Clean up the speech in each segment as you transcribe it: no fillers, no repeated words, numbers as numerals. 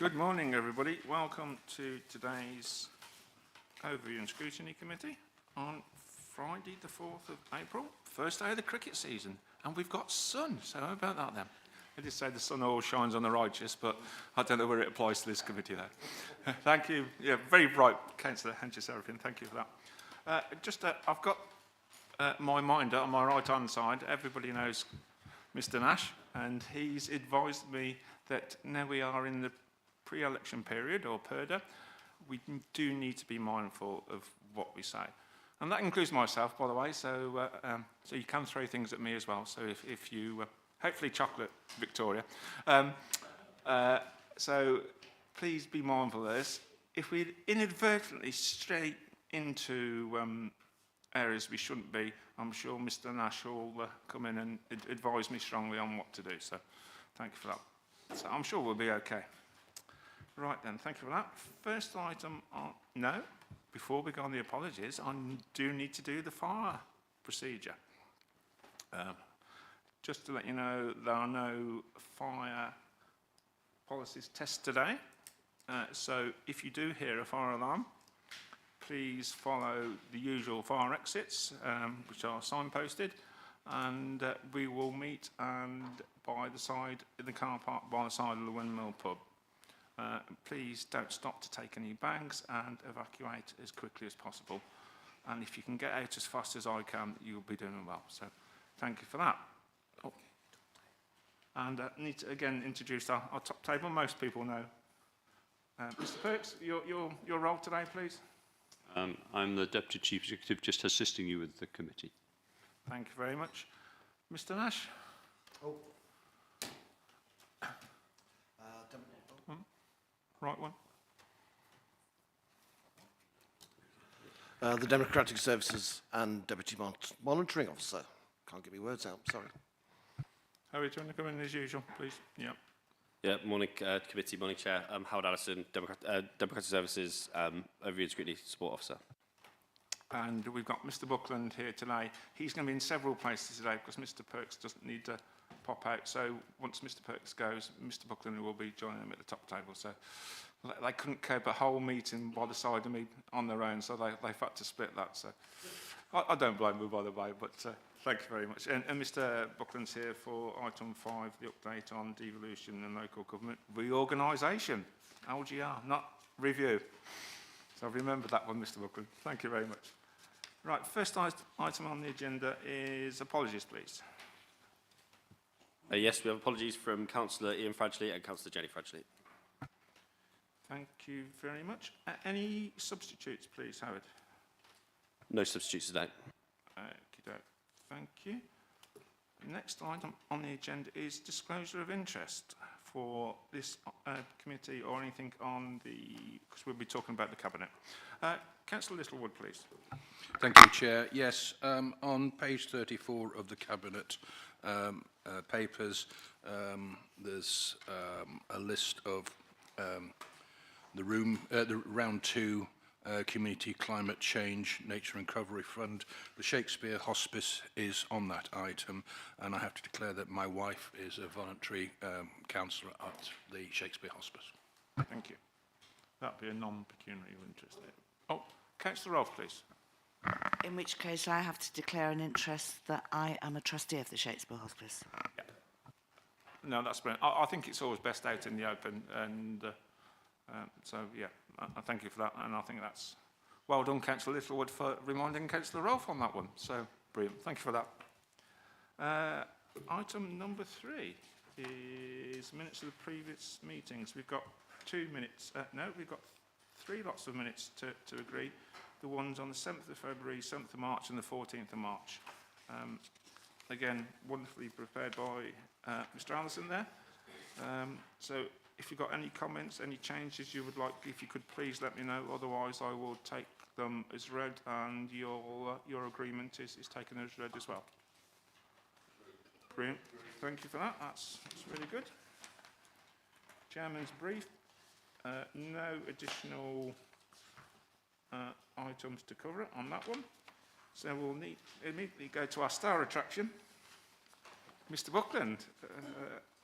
Good morning, everybody. Welcome to today's Overview and Scrutiny Committee on Friday the 4th of April, first day of the cricket season. And we've got sun, so how about that then? I did say the sun always shines on the righteous, but I don't know where it applies to this committee though. Thank you. Yeah, very bright, Councillor Hencher-Seraphin. Thank you for that. I've got my minder on my right-hand side. Everybody knows Mr. Nash, and he's advised me that now we are in the pre-election period, or PERDA, we do need to be mindful of what we say. And that includes myself, by the way, so you can throw things at me as well. So if you, hopefully chocolate, Victoria. So please be mindful of this. If we inadvertently stray into areas we shouldn't be, I'm sure Mr. Nash will come in and advise me strongly on what to do. So thank you for that. So I'm sure we'll be okay. Right then, thank you for that. First item before we go on the apologies, I do need to do the fire procedure. Just to let you know, there are no fire policies tests today. So if you do hear a fire alarm, please follow the usual fire exits, which are signposted, and we will meet by the side in the car park by the side of the Windmill pub. Please don't stop to take any bags and evacuate as quickly as possible. And if you can get out as fast as I can, you'll be doing well. So thank you for that. Oh. And I need to again introduce our top table. Most people know. Mr. Perks, your role today, please. I'm the Deputy Chief Executive, just assisting you with the committee. Thank you very much. Mr. Nash? Right one. The Democratic Services and Deputy Monitoring Officer. Can't get my words out, sorry. Harry, do you want to come in as usual, please? Yeah. Yeah, morning committee, morning chair. I'm Howard Allison, Democratic Services, Overview and Scrutiny Support Officer. And we've got Mr. Buckland here today. He's going to be in several places today because Mr. Perks doesn't need to pop out. So once Mr. Perks goes, Mr. Buckland will be joining them at the top table. So they couldn't cope a whole meeting by the side of me on their own, so they've had to split that. So I don't blame them, by the way, but thank you very much. And Mr. Buckland's here for item 5, the update on devolution and local government reorganisation, LGR, not review. So I've remembered that one, Mr. Buckland. Thank you very much. Right, first item on the agenda is apologies, please. Yes, we have apologies from Councillor Ian Fradgley and Councillor Jenny Fradgley. Thank you very much. Any substitutes, please, Howard? No substitutes today. Okey-doke. Thank you. Next item on the agenda is disclosure of interest for this committee or anything on because we'll be talking about the Cabinet. Councillor Littlewood, please. Thank you, Chair. Yes, on page 34 of the Cabinet papers, there's a list of the round 2 Community Climate Change Nature and Recovery Fund. The Shakespeare Hospice is on that item, and I have to declare that my wife is a voluntary counsellor at the Shakespeare Hospice. Thank you. That would be a non-pecuniary interest there. Oh, Councillor Rolfe, please. In which case I have to declare an interest that I am a trustee of the Shakespeare Hospice. Yeah. No, that's brilliant. I think it's always best out in the open, and so, yeah, I thank you for that, and I think that's well done, Councillor Littlewood, for reminding Councillor Rolfe on that one. So, brilliant. Thank you for that. Item number 3 is minutes of the previous meetings. We've got 2 minutes. We've got 3 lots of minutes to agree. The ones on the 7th of February, 7th of March, and the 14th of March. Again, wonderfully prepared by Mr. Allison there. So, if you've got any comments, any changes you would like, if you could please let me know. Otherwise, I will take them as read, and your agreement is taken as read as well. Brilliant. Thank you for that. That's really good. Chairman's brief. No additional items to cover on that one. So we'll immediately go to our star attraction, Mr Buckland,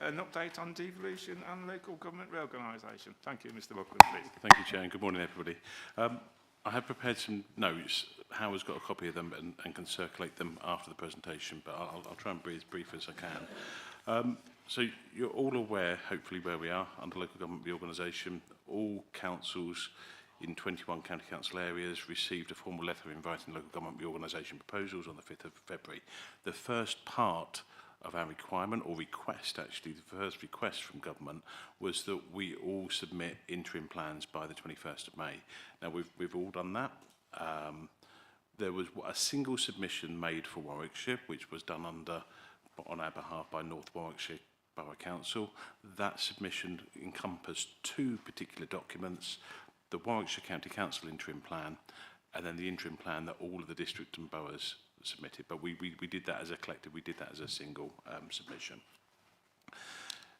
an update on devolution and local government reorganisation. Thank you, Mr Buckland, please. Thank you, Chair, and good morning, everybody. I have prepared some notes. Howard's got a copy of them and can circulate them after the presentation, but I'll try and be as brief as I can. So you're all aware, hopefully, where we are under local government reorganisation. All councils in 21 county council areas received a formal letter inviting local government reorganisation proposals on the 5th of February. The first part of our requirement, or request actually, the first request from government was that we all submit interim plans by the 21st of May. Now we've all done that. There was a single submission made for Warwickshire, which was done on our behalf by North Warwickshire Borough Council. That submission encompassed two particular documents: the Warwickshire County Council interim plan, and then the interim plan that all of the districts and boroughs submitted. But we did that as a collective, we did that as a single submission.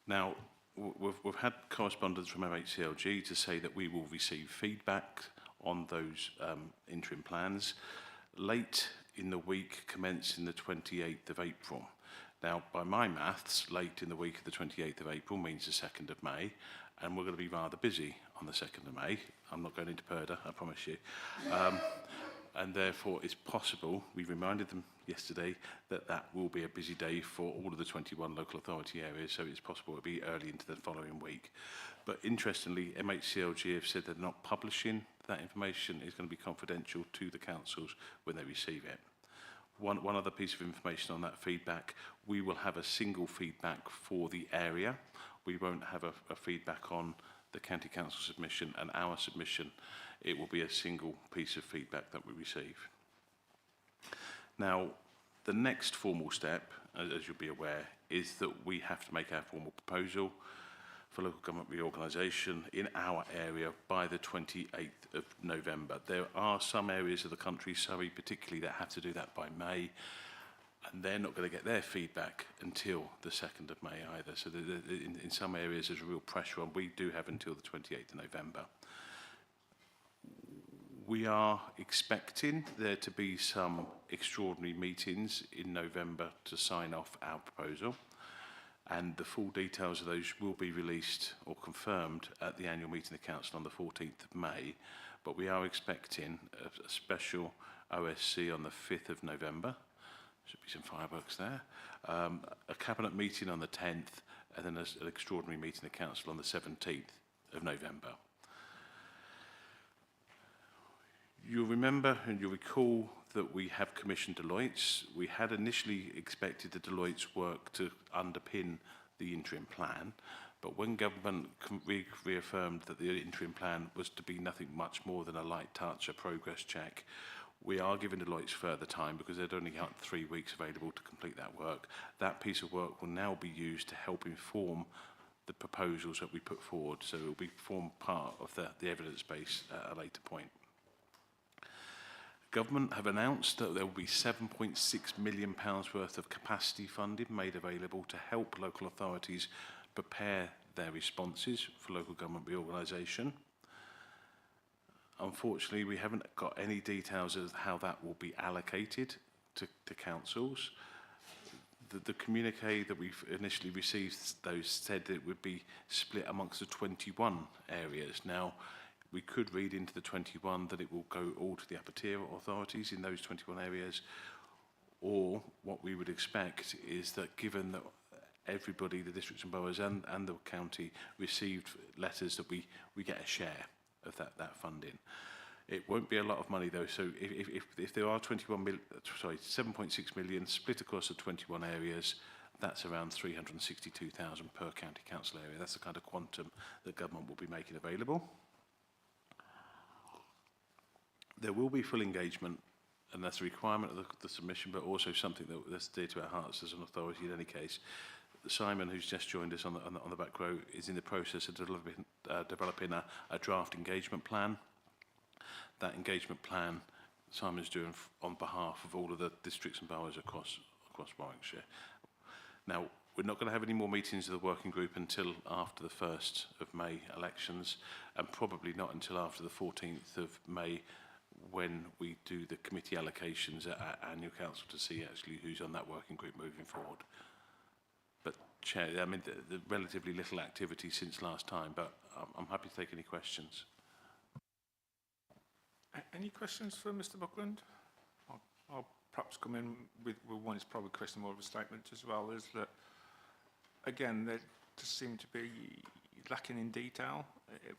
Now, we've had correspondence from MHCLG to say that we will receive feedback on those interim plans late in the week commencing the 28th of April. Now, by my maths, late in the week of the 28th of April means the 2nd of May, and we're going to be rather busy on the 2nd of May. I'm not going into Purdah, I promise you. And therefore, it's possible, we reminded them yesterday, that that will be a busy day for all of the 21 local authority areas, so it's possible it'll be early into the following week. But interestingly, MHCLG have said they're not publishing that information. Is going to be confidential to the councils when they receive it. One other piece of information on that feedback: we will have a single feedback for the area. We won't have a feedback on the county council submission and our submission. It will be a single piece of feedback that we receive. Now, the next formal step, as you'll be aware, is that we have to make our formal proposal for local government reorganisation in our area by the 28th of November. There are some areas of the country, Surrey particularly, that have to do that by May, and they're not going to get their feedback until the 2nd of May either. So in some areas there's a real pressure on. We do have until the 28th of November. We are expecting there to be some extraordinary meetings in November to sign off our proposal, and the full details of those will be released or confirmed at the annual meeting of the council on the 14th of May. But we are expecting a special OSC on the 5th of November. Should be some fireworks there. A cabinet meeting on the 10th, and then an extraordinary meeting of the council on the 17th of November. You'll remember and you'll recall that we have commissioned Deloitte's. We had initially expected the Deloitte's work to underpin the interim plan, but when government reaffirmed that the interim plan was to be nothing much more than a light touch, a progress check, we are giving Deloitte's further time because they'd only got 3 weeks available to complete that work. That piece of work will now be used to help inform the proposals that we put forward, so it will form part of the evidence base at a later point. Government have announced that there will be £7.6 million worth of capacity funding made available to help local authorities prepare their responses for local government reorganisation. Unfortunately, we haven't got any details of how that will be allocated to councils. The communique that we've initially received, those said that it would be split amongst the 21 areas. Now, we could read into the 21 that it will go all to the upper tier authorities in those 21 areas, or what we would expect is that given that everybody, the districts and boroughs and the county, received letters, that we get a share of that funding. It won't be a lot of money though, so if there are 7.6 million split across the 21 areas, that's around 362,000 per county council area. That's the kind of quantum that government will be making available. There will be full engagement, and that's a requirement of the submission, but also something that's dear to our hearts as an authority in any case. Simon, who's just joined us on the back row, is in the process of developing a draft engagement plan. That engagement plan Simon's doing on behalf of all of the districts and boroughs across Warwickshire. Now, we're not going to have any more meetings of the working group until after the 1st of May elections, and probably not until after the 14th of May, when we do the committee allocations at our annual council to see actually who's on that working group moving forward. Chair, I mean, the relatively little activity since last time, but I'm happy to take any questions. Any questions for Mr Buckland? I'll perhaps come in with one. Is probably a question more of a statement as well. Is that again there just seem to be lacking in detail,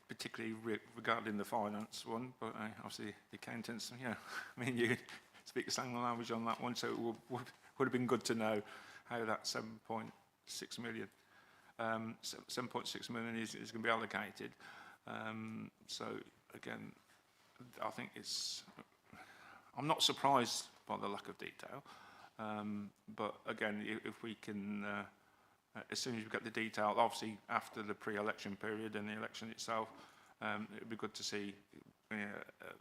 particularly regarding the finance one. But obviously the accountants, yeah, I mean you speak the same language on that one, so it would have been good to know how that 7.6 million is going to be allocated. So again, I think I'm not surprised by the lack of detail, but again, if we can, as soon as we get the detail, obviously after the pre-election period and the election itself, it would be good to see.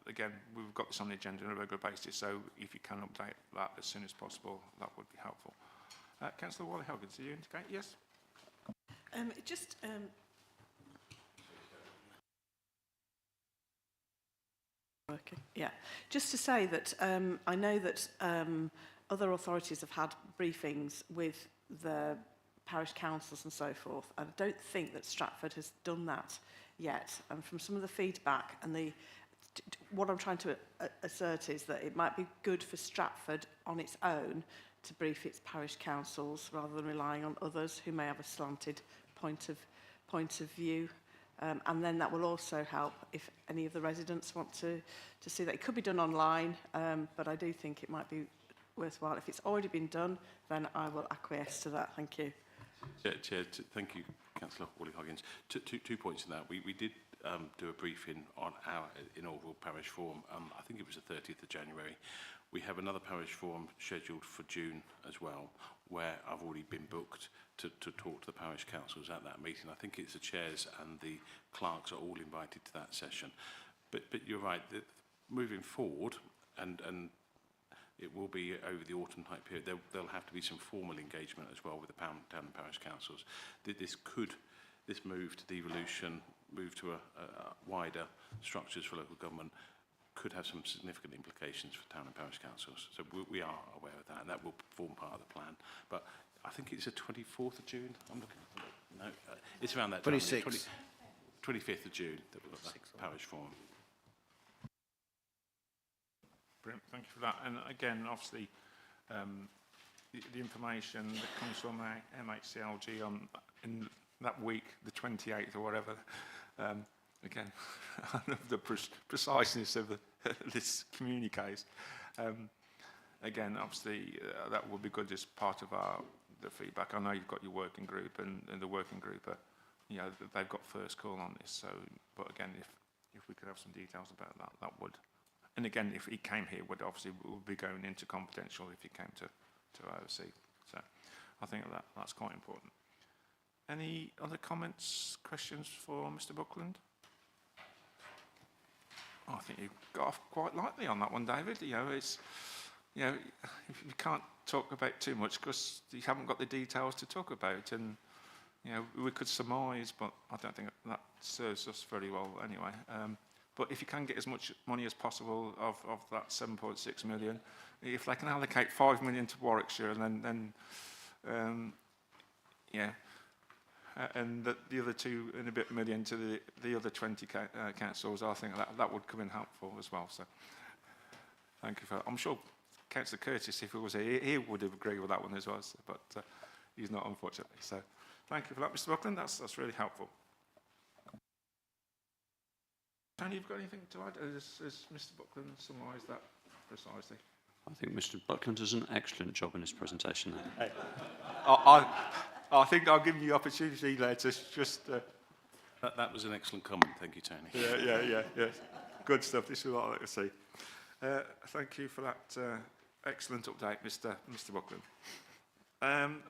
Again, we've got this on the agenda on a regular basis, so if you can update that as soon as possible, that would be helpful. Councillor Wally-Hoggins, do you indicate yes? Working. Yeah, just to say that I know that other authorities have had briefings with the parish councils and so forth, and I don't think that Stratford has done that yet. And from some of the feedback and what I'm trying to assert is that it might be good for Stratford on its own to brief its parish councils rather than relying on others who may have a slanted point of view. And then that will also help if any of the residents want to see that. It could be done online, but I do think it might be worthwhile. If it's already been done, then I will acquiesce to that. Thank you. Chair, thank you, Councillor Wally-Hoggins. Two points in that. We did do a briefing on our inaugural parish forum. I think it was the 30th of January. We have another parish forum scheduled for June as well, where I've already been booked to talk to the parish councils at that meeting. I think it's the chairs and the clerks are all invited to that session. But you're right, that moving forward, and it will be over the autumn type period, there'll have to be some formal engagement as well with the town and parish councils. This move to devolution, move to a wider structures for local government, could have some significant implications for town and parish councils. So we are aware of that, and that will form part of the plan. But I think it's the 24th of June. I'm looking. No, it's around that time. 26th. 25th of June that we've got that parish forum. Brilliant, thank you for that. And again, obviously, the information that comes from MHCLG in that week, the 28th or whatever, again, I love the preciseness of this communiques. Again, obviously, that would be good as part of the feedback. I know you've got your working group, and the working group, they've got first call on this. So, but again, if we could have some details about that, that would. And again, if he came here, would be going into confidential if he came to oversee. So, I think that's quite important. Any other comments, questions for Mr. Buckland? Oh, I think you got off quite lightly on that one, David. If you can't talk about too much because you haven't got the details to talk about, and we could surmise, but I don't think that serves us very well anyway. But if you can get as much money as possible of that 7.6 million, if they can allocate 5 million to Warwickshire, and then and the other 2 and a bit million to the other 20 councils, I think that would come in helpful as well. So thank you for that. I'm sure Councillor Curtis, if he was here, he would have agreed with that one as well, so, but he's not, unfortunately. So thank you for that, Mr. Buckland. That's really helpful. Tony, you've got anything to add? Has Mr. Buckland summarised that precisely? I think Mr. Buckland does an excellent job in his presentation. I think I'll give you the opportunity there to just... That was an excellent comment. Thank you, Tony. Yeah. Good stuff. This is what I like to see. Thank you for that excellent update, Mr. Buckland.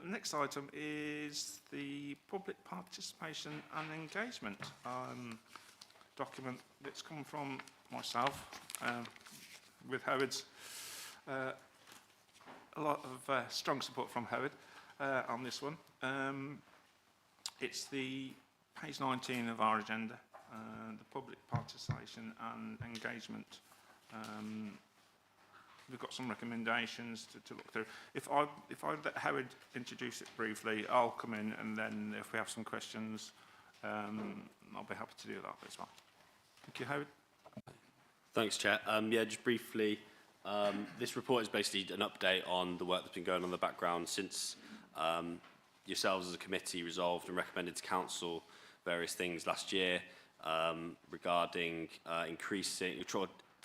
Next item is the public participation and engagement document that's come from myself with Howard's a lot of strong support from Howard on this one. It's the page 19 of our agenda, the public participation and engagement we've got some recommendations to look through. If I let Howard introduce it briefly, I'll come in, and then if we have some questions, I'll be happy to do that as well. Thank you, Howard. Thanks, Chair. Yeah, just briefly, this report is basically an update on the work that's been going on in the background since yourselves as a committee resolved and recommended to Council various things last year regarding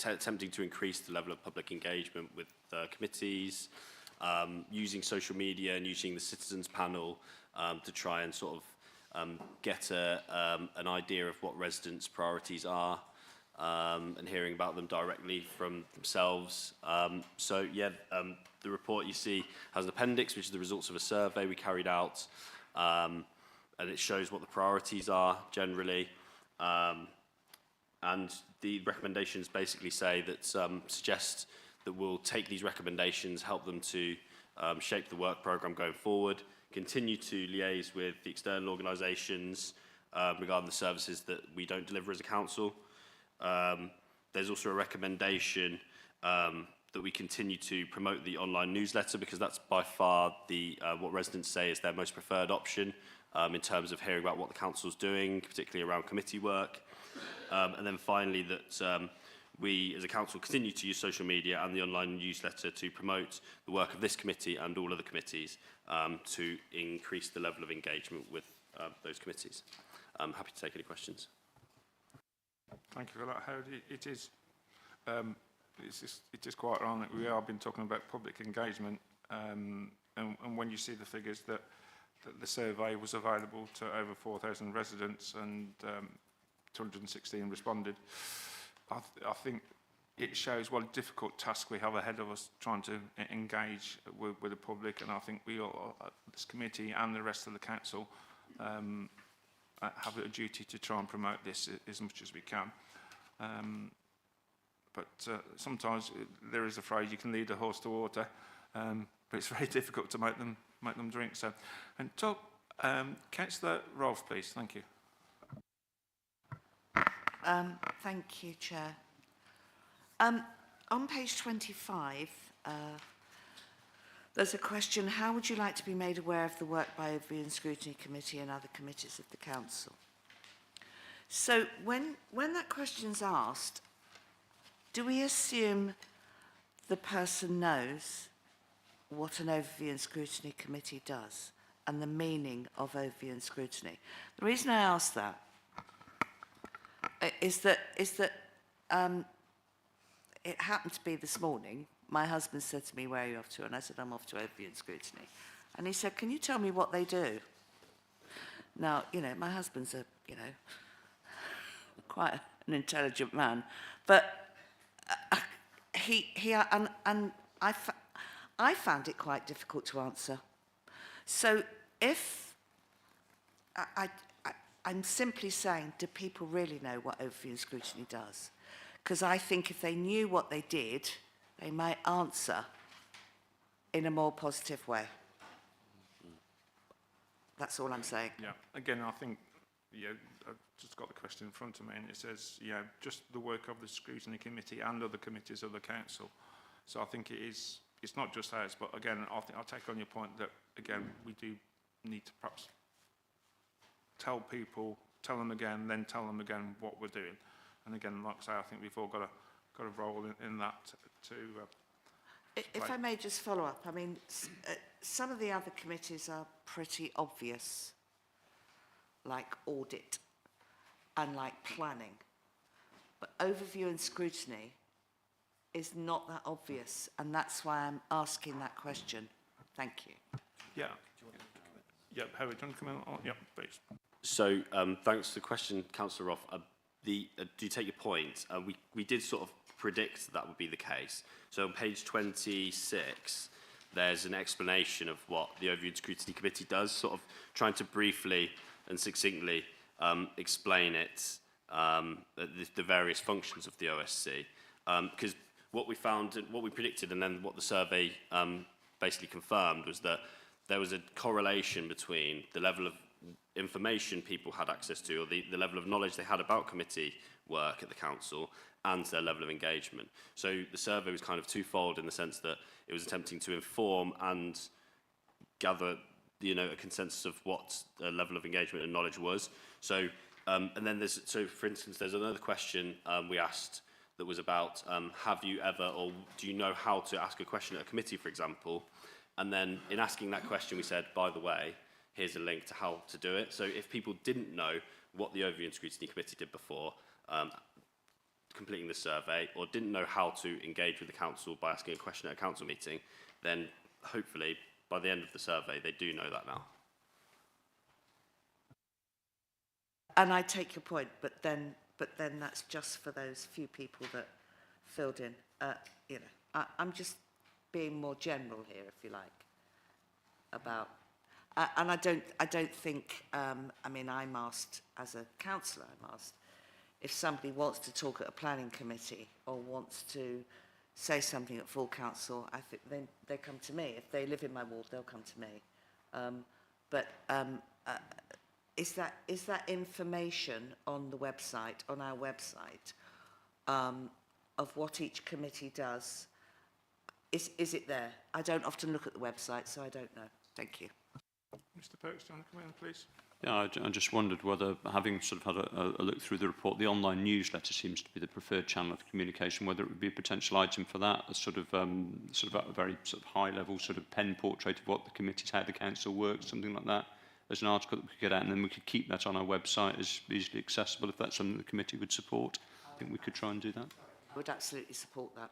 attempting to increase the level of public engagement with committees, using social media and using the citizens panel to try and sort of get an idea of what residents' priorities are, and hearing about them directly from themselves. So yeah, the report you see has an appendix, which is the results of a survey we carried out, and it shows what the priorities are generally. And the recommendations basically say that suggest that we'll take these recommendations, help them to shape the work programme going forward, continue to liaise with the external organisations regarding the services that we don't deliver as a council. There's also a recommendation that we continue to promote the online newsletter, because that's by far the what residents say is their most preferred option in terms of hearing about what the council's doing, particularly around committee work. And then finally, that we as a council continue to use social media and the online newsletter to promote the work of this committee and all other committees to increase the level of engagement with those committees. I'm happy to take any questions. Thank you for that, Howard. It is quite ironic. We have been talking about public engagement, and when you see the figures that the survey was available to over 4,000 residents and 216 responded, I think it shows what a difficult task we have ahead of us trying to engage with the public, and I think we all, this committee and the rest of the council, have a duty to try and promote this as much as we can. But sometimes there is a phrase, you can lead a horse to water, but it's very difficult to make them drink. So, and talk, Councillor Rolfe, please. Thank you. Thank you, Chair. On page 25, there's a question: how would you like to be made aware of the work by Overview and Scrutiny Committee and other committees of the Council? So when that question's asked, do we assume the person knows what an Overview and Scrutiny Committee does and the meaning of Overview and Scrutiny? The reason I ask that is that it happened to be this morning. My husband said to me, "Where are you off to?" And I said, "I'm off to Overview and Scrutiny." And he said, "Can you tell me what they do?" Now, you know, my husband's quite an intelligent man, but I found it quite difficult to answer. So if I'm simply saying, do people really know what Overview and Scrutiny does? Because I think if they knew what they did, they might answer in a more positive way. That's all I'm saying. Yeah, again, I think, I've just got the question in front of me, and it says, just the work of the Scrutiny Committee and other committees of the Council. So I think it's not just ours, but again, I'll take on your point that, again, we do need to perhaps tell them again, then tell them again what we're doing. And again, like I say, I think we've all got a role in that to... If I may just follow up, I mean, some of the other committees are pretty obvious, like audit and like planning. But Overview and Scrutiny is not that obvious, and that's why I'm asking that question. Thank you. Yeah. Yeah, Howard, do you want to come in? Oh, yeah, please. So thanks for the question, Councillor Roth. Do you take your point? We did sort of predict that would be the case. So on page 26, there's an explanation of what the Overview and Scrutiny Committee does, sort of trying to briefly and succinctly explain it, the various functions of the OSC. Because what we found, what we predicted, and then what the survey basically confirmed was that there was a correlation between the level of information people had access to, or the level of knowledge they had about committee work at the council, and their level of engagement. So the survey was kind of twofold in the sense that it was attempting to inform and gather, you know, a consensus of what the level of engagement and knowledge was. So, and then there's, so for instance, there's another question we asked that was about, have you ever, or do you know how to ask a question at a committee, for example? And then in asking that question, we said, by the way, here's a link to how to do it. So if people didn't know what the Overview and Scrutiny Committee did before, completing the survey, or didn't know how to engage with the council by asking a question at a council meeting, then hopefully by the end of the survey they do know that now. And I take your point, but then that's just for those few people that filled in. You know, I'm just being more general here, if you like, about. And I don't think. I mean, I'm asked as a councillor. I'm asked if somebody wants to talk at a planning committee or wants to say something at full council. I think they come to me. If they live in my ward, they'll come to me. Is that information on the website, on our website, of what each committee does? Is it there? I don't often look at the website, so I don't know. Thank you. Mr. Perks, do you want to come in, please? Yeah, I just wondered whether, having sort of had a look through the report, the online newsletter seems to be the preferred channel of communication, whether it would be a potential item for that, a sort of at a very sort of high level sort of pen portrait of what the committees, how the council works, something like that, as an article that we could get out, and then we could keep that on our website as easily accessible if that's something the committee would support. I think we could try and do that. I would absolutely support that.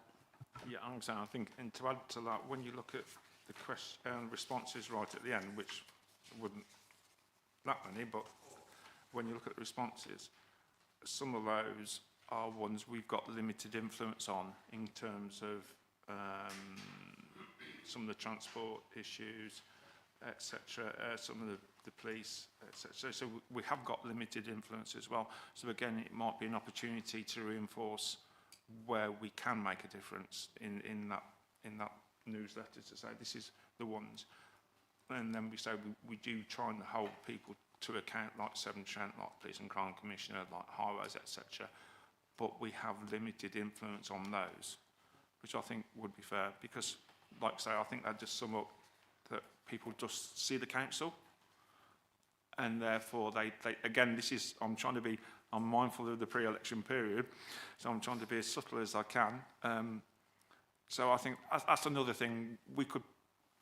Yeah, I'm saying, I think, and to add to that, when you look at the responses right at the end, which wouldn't that many, but when you look at the responses, some of those are ones we've got limited influence on in terms of some of the transport issues, etc., some of the police, etc. So we have got limited influence as well. So again, it might be an opportunity to reinforce where we can make a difference in that newsletter, to say this is the ones. And then we say we do try and hold people to account, like Severn Trent, like Police and Crime Commissioner, like Highways, etc. But we have limited influence on those, which I think would be fair, because, like I say, I think that just sum up that people just see the council, and therefore they again, this is, I'm mindful of the pre-election period, so I'm trying to be as subtle as I can. So I think that's another thing we could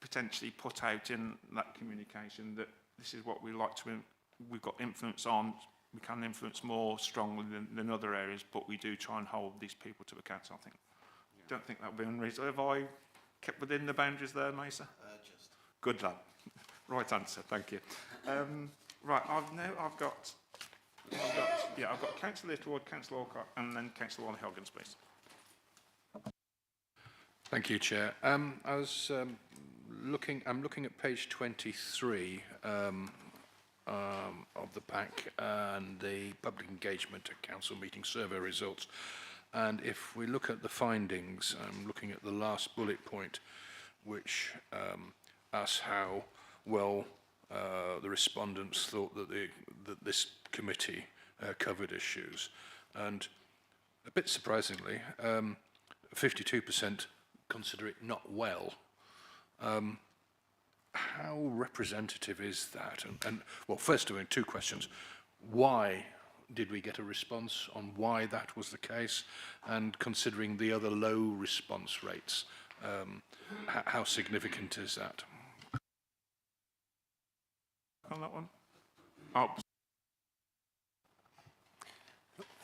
potentially put out in that communication, that this is what we like to, we've got influence on, we can influence more strongly than other areas, but we do try and hold these people to account. So I think, don't think that would be unreasonable. Have I kept within the boundaries there, Mesa? Just. Good lad. Right answer, thank you. Right, I've got Councillor Littlewood, Councillor Alcott, and then Councillor Warner-Hilgans, please. Thank you, Chair. I'm looking at page 23 of the pack and the public engagement at council meeting survey results. And if we look at the findings, I'm looking at the last bullet point, which asks how well the respondents thought that this committee covered issues. And a bit surprisingly, 52% consider it not well. How representative is that? And well, first doing two questions. Why did we get a response on why that was the case? And considering the other low response rates, how significant is that? On that one? Oh.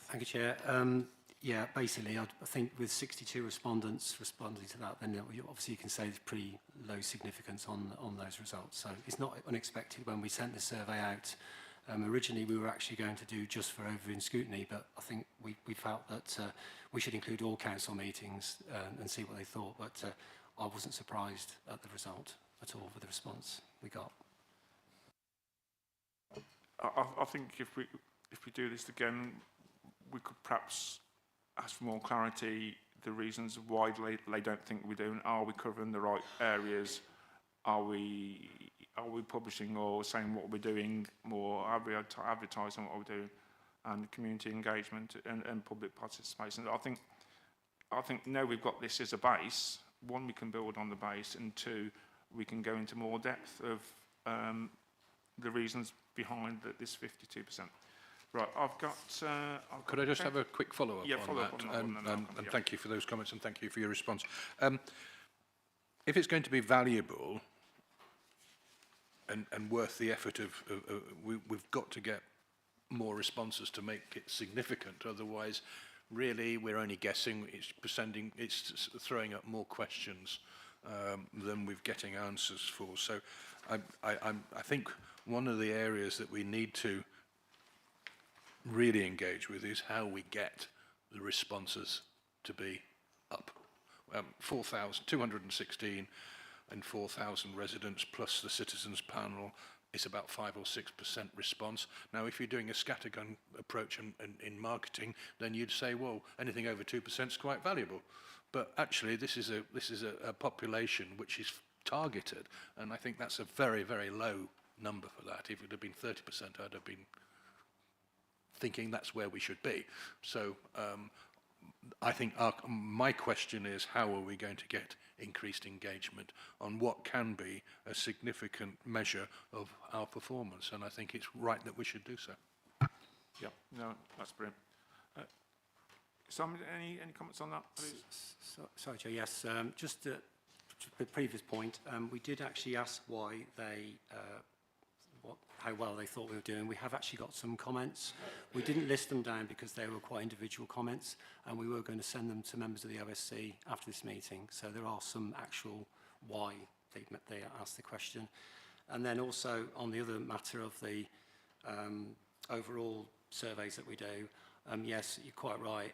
Thank you, Chair. Yeah, basically, I think with 62 respondents responding to that, then obviously you can say there's pretty low significance on those results. So it's not unexpected when we sent the survey out. Originally, we were actually going to do just for Overview and Scrutiny, but I think we felt that we should include all council meetings and see what they thought. But I wasn't surprised at the result at all with the response we got. I think if we do this again, we could perhaps ask for more clarity, the reasons why they don't think we're doing. Are we covering the right areas? Are we are we publishing or saying what we're doing, more advertising what we're doing, and community engagement and public participation. I think now we've got this as a base. One, we can build on the base, and two, we can go into more depth of the reasons behind this 52%. Right, I've got... Could I just have a quick follow-up Yeah, on follow that? up on that one, then I'll come, And yeah. thank you for those comments, and thank you for your response. If it's going to be valuable and worth the effort we've got to get more responses to make it significant. Otherwise, really, we're only guessing. It's throwing up more questions than we're getting answers for. So, I think one of the areas that we need to really engage with is how we get the responses to be up. 4,216 and 4,000 residents plus the citizens panel is about 5 or 6% response. Now, if you're doing a scattergun approach in marketing, then you'd say, well, anything over 2% is quite valuable. But actually, this is a population which is targeted, and I think that's a very, very low number for that. If it had been 30%, I'd have been thinking that's where we should be. So I think my question is, how are we going to get increased engagement on what can be a significant measure of our performance? And I think it's right that we should do so. Yeah, no, that's brilliant. Simon, any comments on that, please? Sorry, Chair. Yes, just to the previous point, we did actually ask why they, how well they thought we were doing. We have actually got some comments. We didn't list them down because they were quite individual comments, and we were going to send them to members of the OSC after this meeting. So there are some actual why they asked the question. And then also on the other matter of the overall surveys that we do, yes, you're quite right.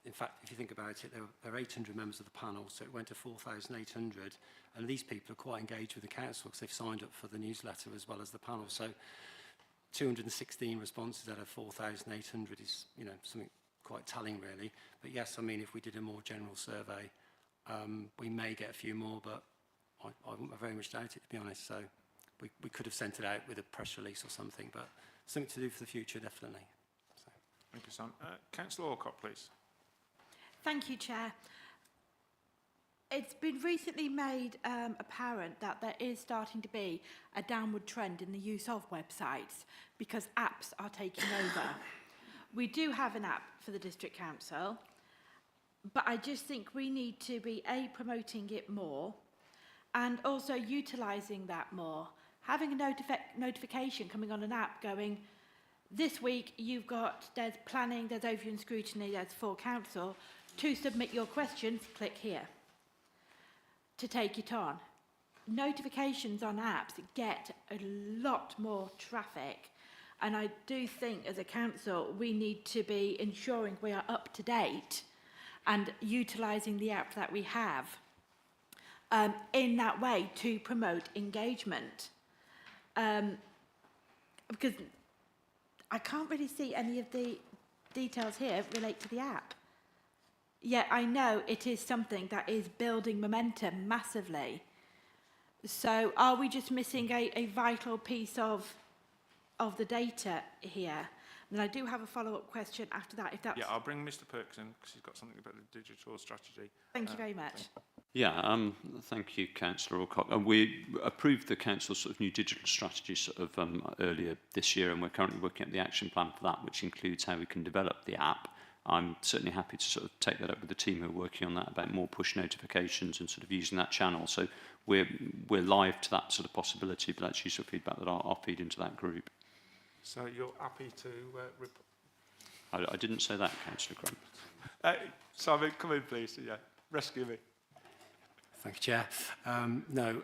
In fact, if you think about it, there are 800 members of the panel, so it went to 4,800, and these people are quite engaged with the council because they've signed up for the newsletter as well as the panel. So 216 responses out of 4,800 is, you know, something quite telling, really. But yes, I mean, if we did a more general survey, we may get a few more, but I very much doubt it, to be honest. So we could have sent it out with a press release or something, but something to do for the future, definitely. Thank you, Sam. Councillor Alcott, please. Thank you, Chair. It's been recently made apparent that there is starting to be a downward trend in the use of websites because apps are taking over. We do have an app for the District Council, but I just think we need to be, A, promoting it more and also utilising that more. Having a notification coming on an app going, this week you've got, there's planning, there's overview and scrutiny, there's full council. To submit your questions, click here to take it on. Notifications on apps get a lot more traffic, and I do think as a council we need to be ensuring we are up to date and utilising the app that we have in that way to promote engagement. Because I can't really see any of the details here relate to the app. Yet I know it is something that is building momentum massively. So are we just missing a vital piece of the data here? And I do have a follow-up question after that, if that's... Yeah, I'll bring Mr Perks in because he's got something about the digital strategy. Thank you very much. Yeah, thank you, Councillor Alcock. We approved the council's sort of new digital strategy sort of earlier this year, and we're currently working at the action plan for that, which includes how we can develop the app. I'm certainly happy to sort of take that up with the team who are working on that about more push notifications and sort of using that channel. So we're live to that sort of possibility, but that's useful feedback that I'll feed into that group. So you're happy to... I didn't say that, Councillor Grant. Simon, come in, please. Yeah, rescue me. Thank you, Chair. No,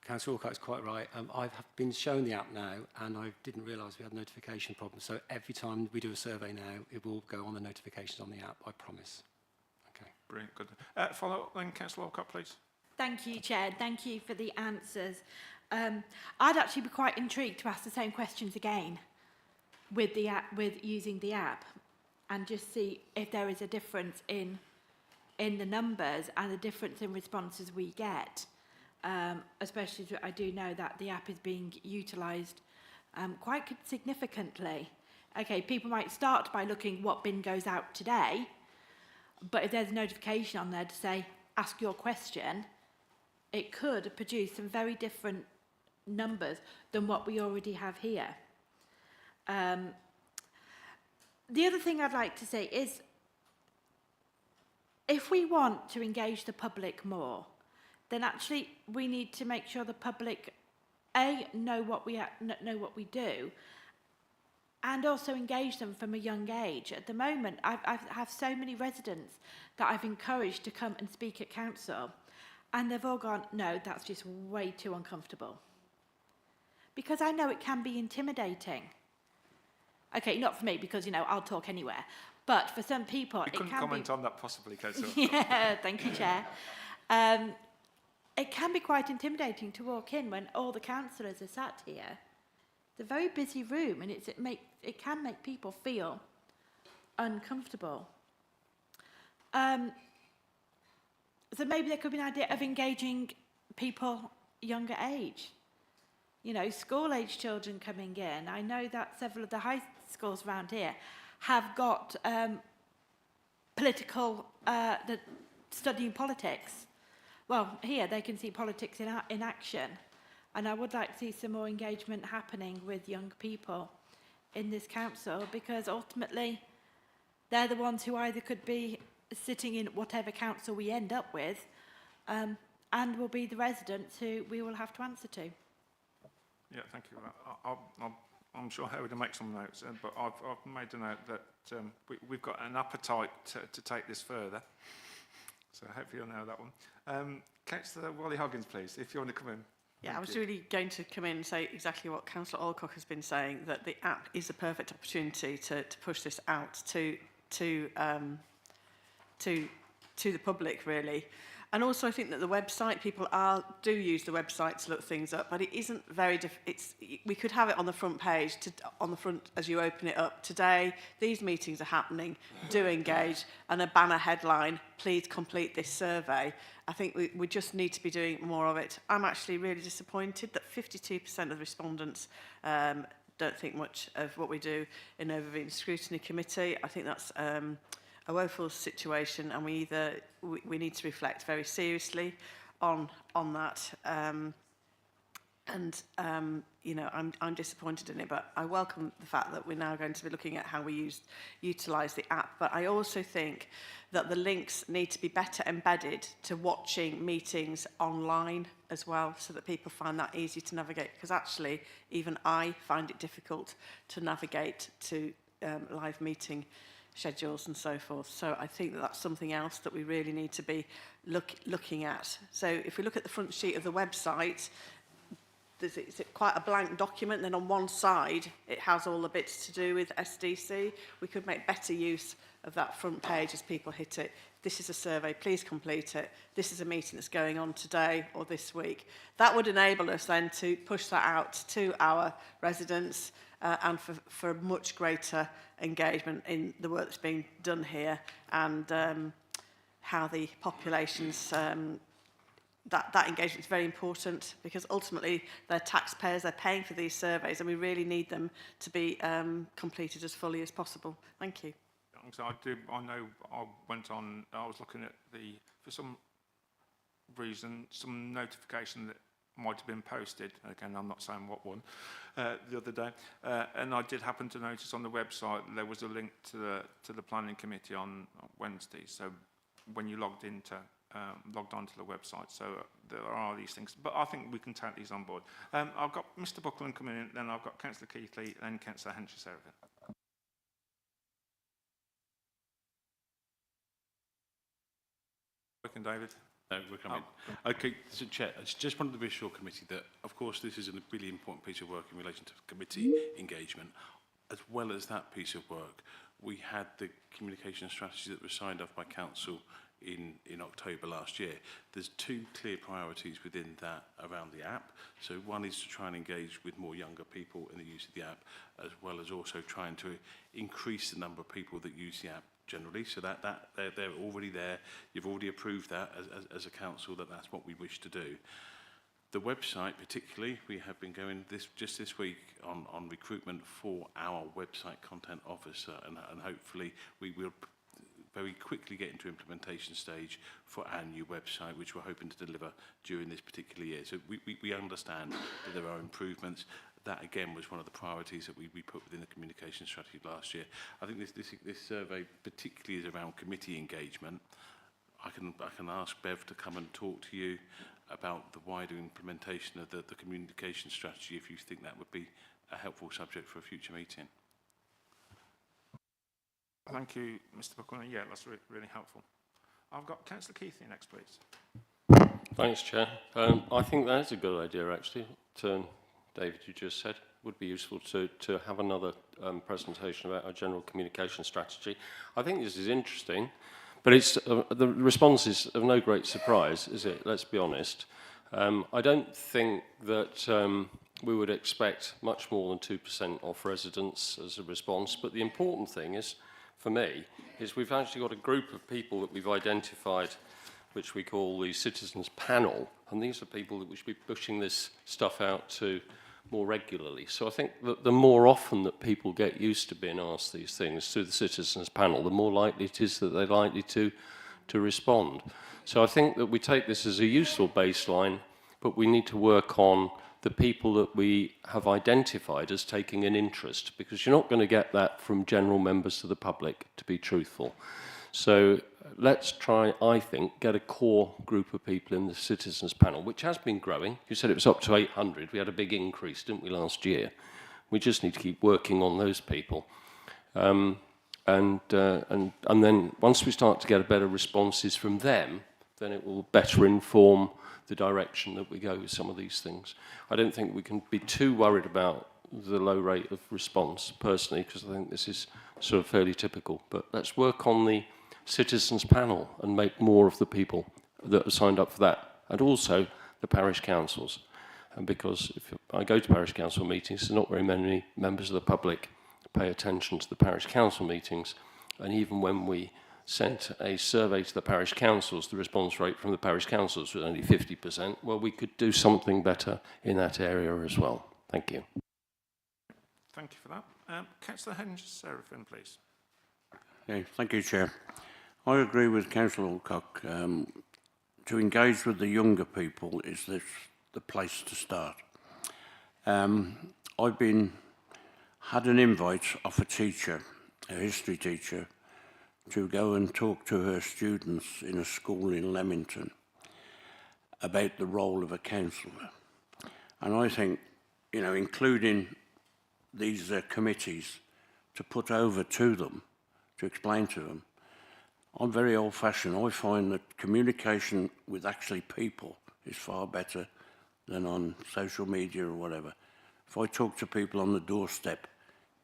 Councillor Alcott is quite right. I've been shown the app now, and I didn't realise we had notification problems. So every time we do a survey now, it will go on the notifications on the app, I promise. Okay. Brilliant, good. Follow up then, Councillor Alcott, please. Thank you, Chair. Thank you for the answers. I'd actually be quite intrigued to ask the same questions again with the app, with using the app, and just see if there is a difference in the numbers and a difference in responses we get. especially as I do know that the app is being utilised quite significantly. Okay, people might start by looking what bin goes out today, but if there's a notification on there to say, ask your question, it could produce some very different numbers than what we already have here. The other thing I'd like to say is, if we want to engage the public more, then actually we need to make sure the public, A, know what we do, and also engage them from a young age. At the moment, I have so many residents that I've encouraged to come and speak at council, and they've all gone, no, that's just way too uncomfortable. Because I know it can be intimidating. Okay, not for me, because, you know, I'll talk anywhere. But for some people, We couldn't comment on that possibly, Councillor. Yeah, thank you, Chair. It can be quite intimidating to walk in when all the councillors are sat here. It's a very busy room, and it can make people feel uncomfortable. So maybe there could be an idea of engaging people younger age. You know, school-age children coming in. I know that several of the high schools around here have got studying politics. Well, here they can see politics in action. And I would like to see some more engagement happening with young people in this council, because ultimately they're the ones who either could be sitting in whatever council we end up with, and will be the residents who we will have to answer to. Yeah, thank you. I'm sure Howard will make some notes, but I've made a note that we've got an appetite to take this further. So hopefully you'll know that one. Councillor Wally Hoggins, please, if you want to come in. Yeah, I was really going to come in and say exactly what Councillor Alcock has been saying, that the app is a perfect opportunity to push this out to the public, really. And also, I think that the website, people do use the website to look things up, but it isn't very we could have it on the front page, on the front as you open it up. Today, these meetings are happening, do engage, and a banner headline, please complete this survey. I think we just need to be doing more of it. I'm actually really disappointed that 52% of the respondents don't think much of what we do in Overview Scrutiny Committee. I think that's a woeful situation, and we need to reflect very seriously on that. You know, I'm disappointed in it, but I welcome the fact that we're now going to be looking at how we utilise the app. But I also think that the links need to be better embedded to watching meetings online as well, so that people find that easy to navigate. Because actually, even I find it difficult to navigate to live meeting schedules and so forth. So I think that that's something else that we really need to be looking at. So if we look at the front sheet of the website, it's quite a blank document. Then on one side, it has all the bits to do with SDC. We could make better use of that front page as people hit it. This is a survey, please complete it. This is a meeting that's going on today or this week. That would enable us then to push that out to our residents and for much greater engagement in the work that's being done here, and how the populations, that engagement is very important, because ultimately they're taxpayers, they're paying for these surveys, and we really need them to be completed as fully as possible. Thank you. So I know I was looking at for some reason, some notification that might have been posted, again, I'm not saying what one, the other day, and I did happen to notice on the website there was a link to the planning committee on Wednesday. So when you logged onto the website, so there are these things, but I think we can take these on board. I've got Mr. Buckland coming in, then I've got Councillor Keithley, then Councillor Henry-Servan. Working, David. No, we're coming. Oh. Okay, so Chair, I just wanted to reassure committee that, of course, this is a really important piece of work in relation to committee engagement. As well as that piece of work, we had the communication strategy that was signed off by Council in October last year. There's two clear priorities within that around the app. So one is to try and engage with more younger people in the use of the app, as well as also trying to increase the number of people that use the app generally, so that they're already there. You've already approved that as a council, that's what we wish to do. The website particularly, we have been going just this week on recruitment for our website content officer, and hopefully we will very quickly get into implementation stage for our new website, which we're hoping to deliver during this particular year. So we understand that there are improvements. That again was one of the priorities that we put within the communication strategy last year. I think this survey particularly is around committee engagement. I can ask Bev to come and talk to you about the wider implementation of the communication strategy, if you think that would be a helpful subject for a future meeting. Thank you, Mr. Buckland. Yeah, that's really helpful. I've got Councillor Keithley next, please. Thanks, Chair. I think that's a good idea, actually. David, you just said, would be useful to have another presentation about our general communication strategy. I think this is interesting, but it's the response is of no great surprise, is it? Let's be honest. I don't think that we would expect much more than 2% of residents as a response, but the important thing is, for me, is we've actually got a group of people that we've identified, which we call the Citizens Panel, and these are people that we should be pushing this stuff out to more regularly. So I think that the more often that people get used to being asked these things through the Citizens Panel, the more likely it is that they're likely to respond. So I think that we take this as a useful baseline, but we need to work on the people that we have identified as taking an interest, because you're not going to get that from general members of the public, to be truthful. So let's try, I think, get a core group of people in the Citizens Panel, which has been growing. You said it was up to 800. We had a big increase, didn't we, last year? We just need to keep working on those people. And then once we start to get better responses from them, then it will better inform the direction that we go with some of these things. I don't think we can be too worried about the low rate of response, personally, because I think this is sort of fairly typical. But let's work on the Citizens Panel and make more of the people that are signed up for that, and also the parish councils. And because if I go to parish council meetings, not very many members of the public pay attention to the parish council meetings, and even when we sent a survey to the parish councils, the response rate from the parish councils was only 50%. Well, we could do something better in that area as well. Thank you. Thank you for that. Councillor Henge-Seraphim, please. Okay, thank you, Chair. I agree with Councillor Alcock. To engage with the younger people is the place to start. I've had an invite off a teacher, a history teacher, to go and talk to her students in a school in Leamington about the role of a counsellor. And I think, you know, including these committees to put over to them, to explain to them, I'm very old-fashioned. I find that communication with actually people is far better than on social media or whatever. If I talk to people on the doorstep,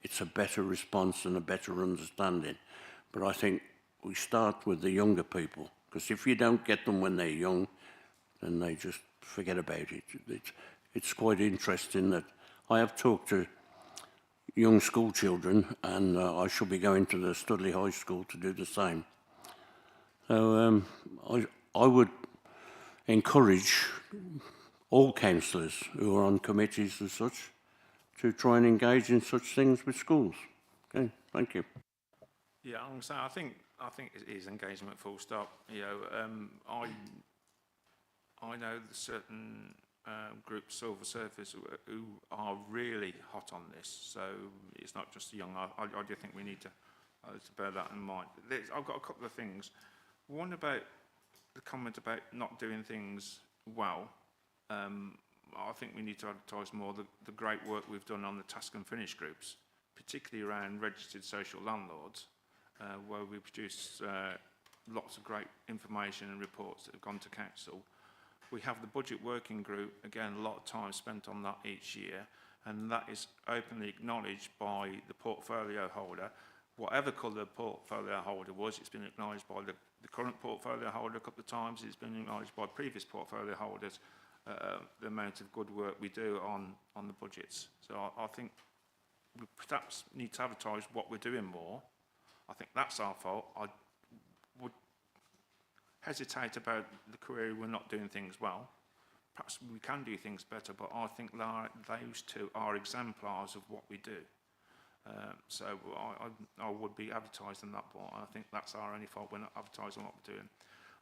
it's a better response and a better understanding. But I think we start with the younger people, because if you don't get them when they're young, then they just forget about it. It's quite interesting that I have talked to young school children, and I shall be going to the Studley High School to do the same. So I would encourage all councillors who are on committees and such to try and engage in such things with schools. Okay, thank you. Yeah, I'm saying I think it is engagement, full stop. You know, I know the certain groups, Silver Surfers, who are really hot on this. So it's not just the young. I do think we need to bear that in mind. I've got a couple of things. One about the comment about not doing things well. I think we need to advertise more the great work we've done on the task and finish groups, particularly around registered social landlords, where we produce lots of great information and reports that have gone to council. We have the budget working group, again, a lot of time spent on that each year, and that is openly acknowledged by the portfolio holder. Whatever colour the portfolio holder was, it's been acknowledged by the current portfolio holder a couple of times, it's been acknowledged by previous portfolio holders, the amount of good work we do on the budgets. So I think we perhaps need to advertise what we're doing more. I think that's our fault. I would hesitate about the query we're not doing things well, perhaps we can do things better, but I think those two are exemplars of what we do. So I would be advertising that, but I think that's our only fault. We're not advertising what we're doing.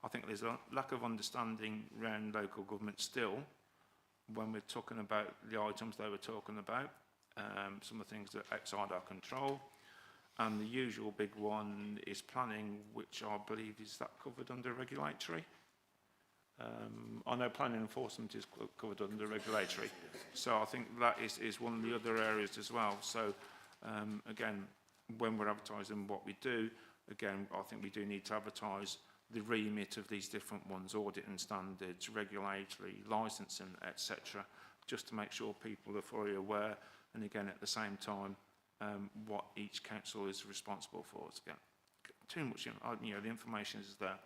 I think there's a lack of understanding around local government still when we're talking about the items they were talking about, some of the things that are outside our control. And the usual big one is planning, which I believe is that covered under regulatory. I know planning enforcement is covered under regulatory, so I think that is one of the other areas as well. So again, when we're advertising what we do, again, I think we do need to advertise the remit of these different ones, audit and standards, regulatory, licensing, etc., just to make sure people are fully aware, and again, at the same time, what each council is responsible for. So again, too much, the information is there.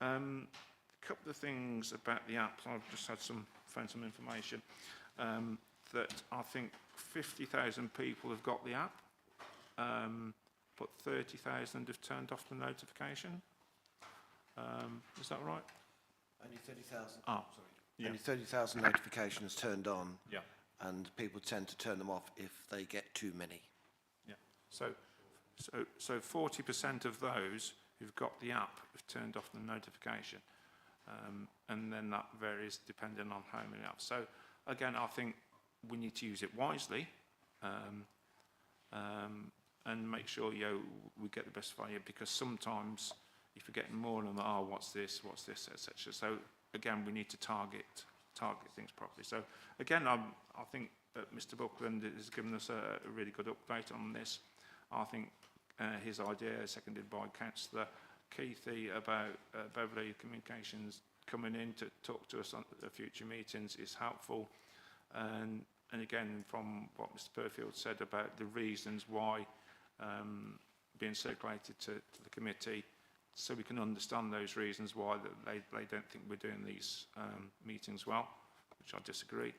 A couple of things about the app. I've just found some information that I think 50,000 people have got the app, but 30,000 have turned off the notification. Is that right? Only 30,000. Oh, sorry. Yeah. Only 30,000 notifications turned on. Yeah. And people tend to turn them off if they get too many. Yeah. So 40% of those who've got the app have turned off the notification, and then that varies depending on how many apps. So again, I think we need to use it wisely, and make sure we get the best value, because sometimes if you're getting more than what's this, etc. So again, we need to target things properly. So again, I think that Mr. Buckland has given us a really good update on this. I think his idea, seconded by Councillor Keithy, about Beverley Communications coming in to talk to us on the future meetings is helpful. And again, from what Mr. Perfield said about the reasons why being circulated to the committee, so we can understand those reasons why they don't think we're doing these meetings well, which I disagree.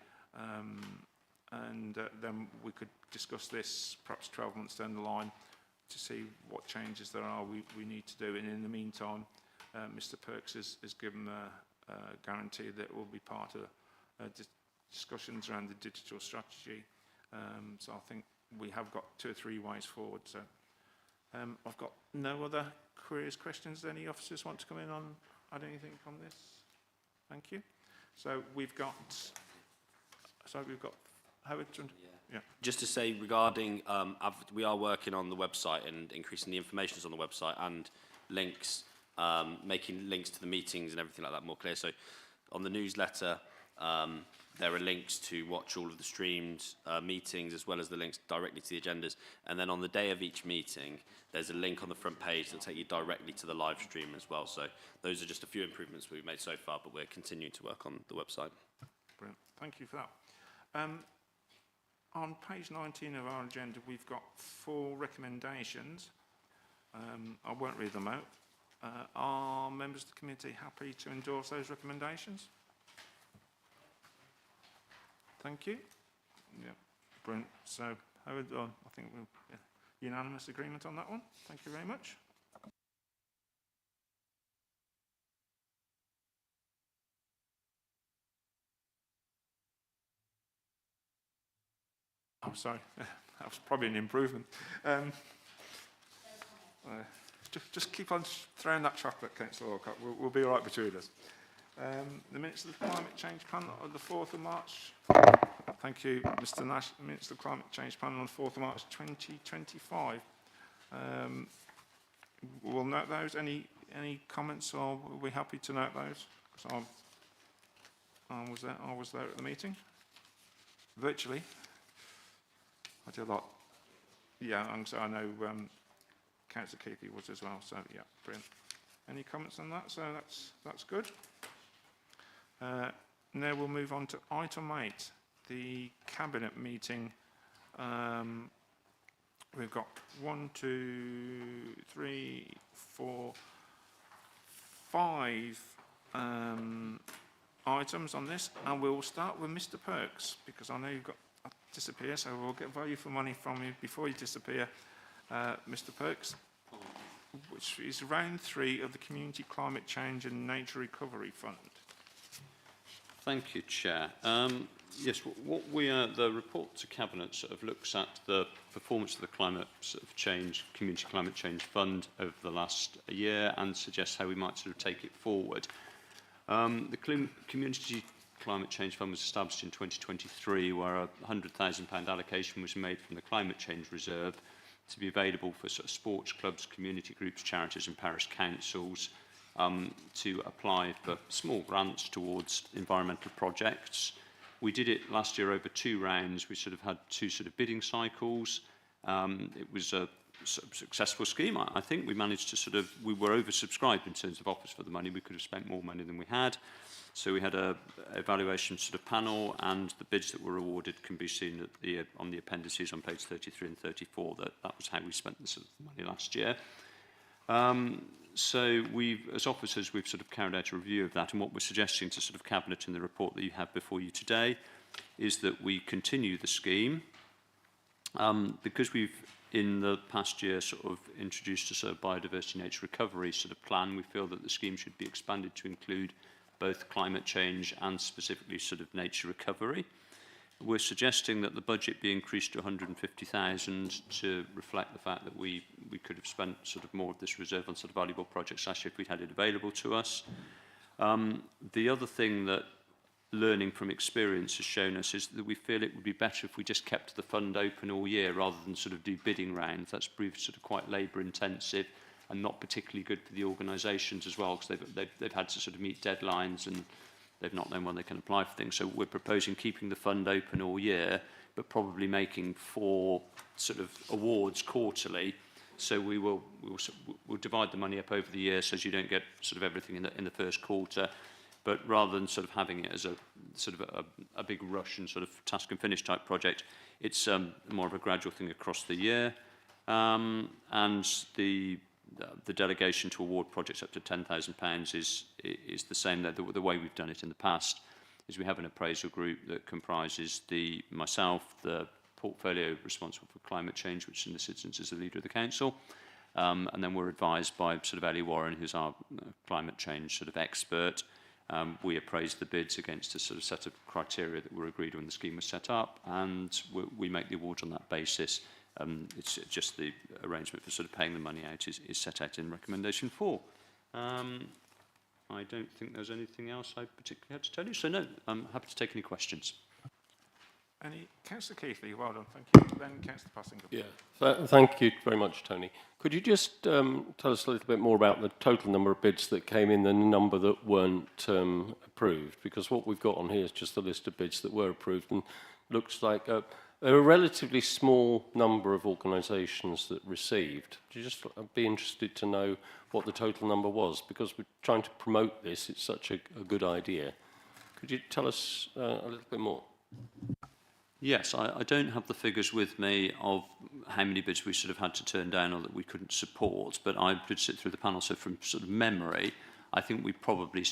And then we could discuss this perhaps 12 months down the line to see what changes there are we need to do. And in the meantime, Mr. Perks has given a guarantee that will be part of discussions around the digital strategy. So I think we have got 2 or 3 ways forward. So I've got no other queries, questions. Any officers want to come in on add anything on this? Thank you. So we've got Howard. Yeah. Just to say regarding, we are working on the website and increasing the information on the website and links, making links to the meetings and everything like that more clear. So on the newsletter, there are links to watch all of the streamed meetings, as well as the links directly to the agendas. And then on the day of each meeting, there's a link on the front page that will take you directly to the live stream as well. So those are just a few improvements we've made so far, but we're continuing to work on the website. Brilliant. Thank you for that. On page 19 of our agenda, we've got 4 recommendations. I won't read them out. Are members of the committee happy to endorse those recommendations? Thank you. Yeah, brilliant. So, Howard, I think we're unanimous agreement on that one. Thank you very much. I'm sorry, that was probably an improvement. Just keep on throwing that chocolate, Councillor Walcott. We'll be all right between us. The minutes of the Climate Change Panel on the 4th of March. Thank you, Mr. Nash. The minutes of the Climate Change Panel on the 4th of March 2025. We'll note those. Any comments, or are we happy to note those? Because I was there at the meeting, virtually. I did a lot. Yeah, so I know Councillor Keithy was as well. So yeah, brilliant. Any comments on that? So that's good. Now we'll move on to item 8, the cabinet meeting. We've got 1, 2, 3, 4, 5 items on this, and we'll start with Mr. Perks, because I know you've got to disappear, so we'll get value for money from you before you disappear, Mr. Perks, which is round 3 of the Community Climate Change and Nature Recovery Fund. Thank you, Chair. Yes, what the report to Cabinet sort of looks at the performance of the climate sort of change, Community Climate Change Fund over the last year and suggests how we might sort of take it forward. The Community Climate Change Fund was established in 2023, where a £100,000 allocation was made from the Climate Change Reserve to be available for sort of sports clubs, community groups, charities and parish councils to apply for small grants towards environmental projects. We did it last year over 2 rounds. We sort of had 2 sort of bidding cycles. It was a sort of successful scheme. I think we managed to we were oversubscribed in terms of offers for the money. We could have spent more money than we had. So we had a evaluation sort of panel, and the bids that were awarded can be seen at on the appendices on page 33 and 34. That was how we spent the sort of money last year. So as officers, we've sort of carried out a review of that, and what we're suggesting to sort of Cabinet in the report that you have before you today is that we continue the scheme. Because we've in the past year sort of introduced a sort of biodiversity nature recovery sort of plan, we feel that the scheme should be expanded to include both climate change and specifically sort of nature recovery. We're suggesting that the budget be increased to 150,000 to reflect the fact that we could have spent sort of more of this reserve on sort of valuable projects last year if we'd had it available to us. The other thing that learning from experience has shown us is that we feel it would be better if we just kept the fund open all year rather than sort of do bidding rounds. That's proved sort of quite labour intensive and not particularly good for the organisations as well, because they've had to sort of meet deadlines and they've not known when they can apply for things. So we're proposing keeping the fund open all year, but probably making 4 sort of awards quarterly. So we'll divide the money up over the year so as you don't get sort of everything in the first quarter. But rather than sort of having it as a sort of a big rush and sort of task and finish type project, it's more of a gradual thing across the year. And the delegation to award projects up to £10,000 is the same. The way we've done it in the past is we have an appraisal group that comprises myself, the portfolio responsible for climate change, which in this instance is the leader of the council, and then we're advised by sort of Ellie Warren, who's our climate change sort of expert. We appraise the bids against a sort of set of criteria that were agreed when the scheme was set up, and we make the awards on that basis. It's just the arrangement for sort of paying the money out is set out in recommendation 4. I don't think there's anything else I particularly had to tell you, so no, I'm happy to take any questions. Councillor Keithley, well done, thank you. Then Councillor Passingham. Yeah, thank you very much, Tony. Could you just tell us a little bit more about the total number of bids that came in and the number that weren't approved? Because what we've got on here is just a list of bids that were approved, and looks like there are a relatively small number of organisations that received. Would you just be interested to know what the total number was? Because we're trying to promote this, it's such a good idea. Could you tell us a little bit more? Yes, I don't have the figures with me of how many bids we sort of had to turn down or that we couldn't support, but I did sit through the panel, so from sort of memory, I think we probably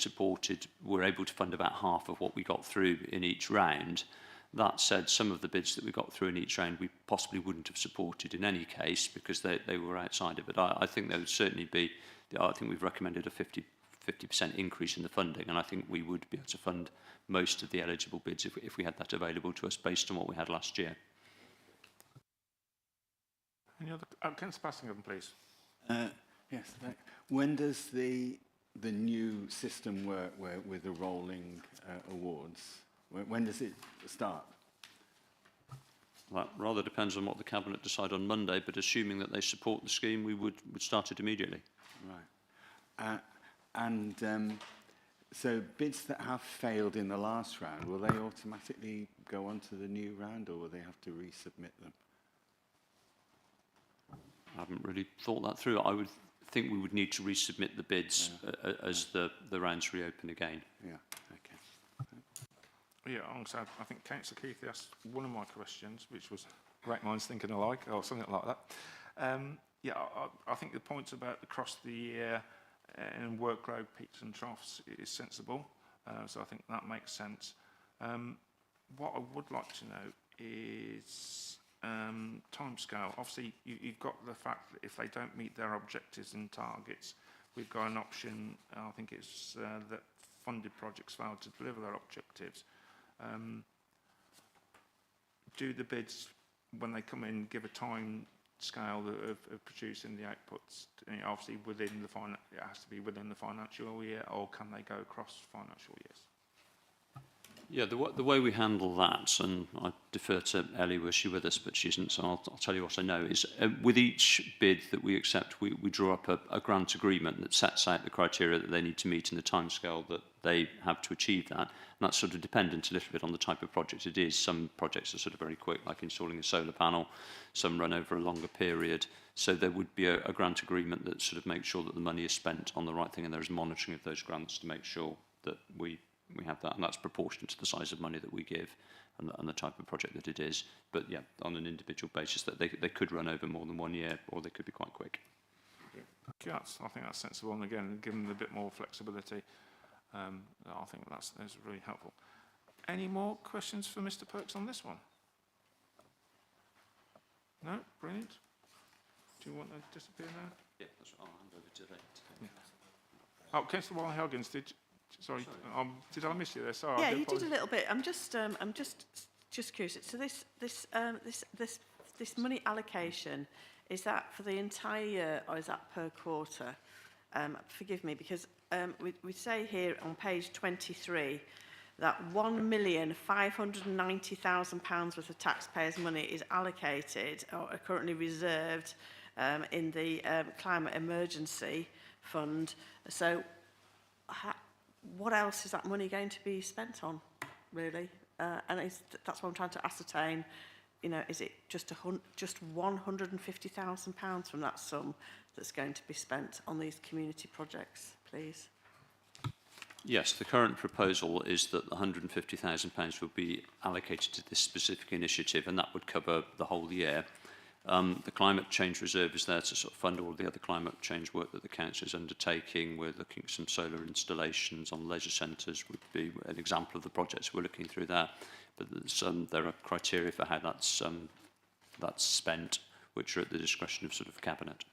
were able to fund about half of what we got through in each round. That said, some of the bids that we got through in each round we possibly wouldn't have supported in any case because they were outside of it. I think there would certainly be, I think we've recommended a 50% increase in the funding, and I think we would be able to fund most of the eligible bids if we had that available to us based on what we had last year. Any other? Councillor Passingham, please. Yes. When does the new system work with the rolling awards? When does it start? That rather depends on what the Cabinet decide on Monday, but assuming that they support the scheme, we would start it immediately. Right. So bids that have failed in the last round, will they automatically go on to the new round, or will they have to resubmit them? I haven't really thought that through. I would think we would need to resubmit the bids as the rounds reopen again. Yeah, okay. Yeah, alongside, I think Councillor Keith asked one of my questions, which was great minds thinking alike, or something like that. Yeah, I think the points about across the year and workload peaks and troughs is sensible, so I think that makes sense. What I would like to know is timescale. Obviously, you've got the fact that if they don't meet their objectives and targets, we've got an option, I think it's that funded projects fail to deliver their objectives, do the bids, when they come in, give a time scale of producing the outputs? Obviously, it has to be within the financial year, or can they go across financial years? Yeah, the way we handle that, and I defer to Ellie, was she with us, but she isn't, so I'll tell you what I know, is with each bid that we accept, we draw up a grant agreement that sets out the criteria that they need to meet and the timescale that they have to achieve that. And that's sort of dependent a little bit on the type of project it is. Some projects are sort of very quick, like installing a solar panel. Some run over a longer period. So there would be a grant agreement that sort of makes sure that the money is spent on the right thing, and there is monitoring of those grants to make sure that we have that, and that's proportionate to the size of money that we give and the type of project that it is. But yeah, on an individual basis, that they could run over more than 1 year, or they could be quite quick. Yeah, I think that's sensible, and again, give them a bit more flexibility. I think that's really helpful. Any more questions for Mr. Perks on this one? No? Brilliant. Do you want to disappear now? Yeah, that's right. I'll hand over to Ray. Yeah. Oh, Councillor Wiley-Huggins, sorry, did I miss you there? Sorry. Yeah, you did a little bit. I'm just curious. So this money allocation, is that for the entire year, or is that per quarter? Forgive me, because we say here on page 23 that £1,590,000 worth of taxpayers' money is allocated or are currently reserved in the climate emergency fund. So what else is that money going to be spent on, really? And that's what I'm trying to ascertain. You know, is it just £150,000 from that sum that's going to be spent on these community projects, please? Yes, the current proposal is that £150,000 will be allocated to this specific initiative, and that would cover the whole year. The climate change reserve is there to sort of fund all the other climate change work that the council is undertaking. We're looking at some solar installations on leisure centres, would be an example of the projects we're looking through there. But there are criteria for how that's spent, which are at the discretion of sort of Cabinet.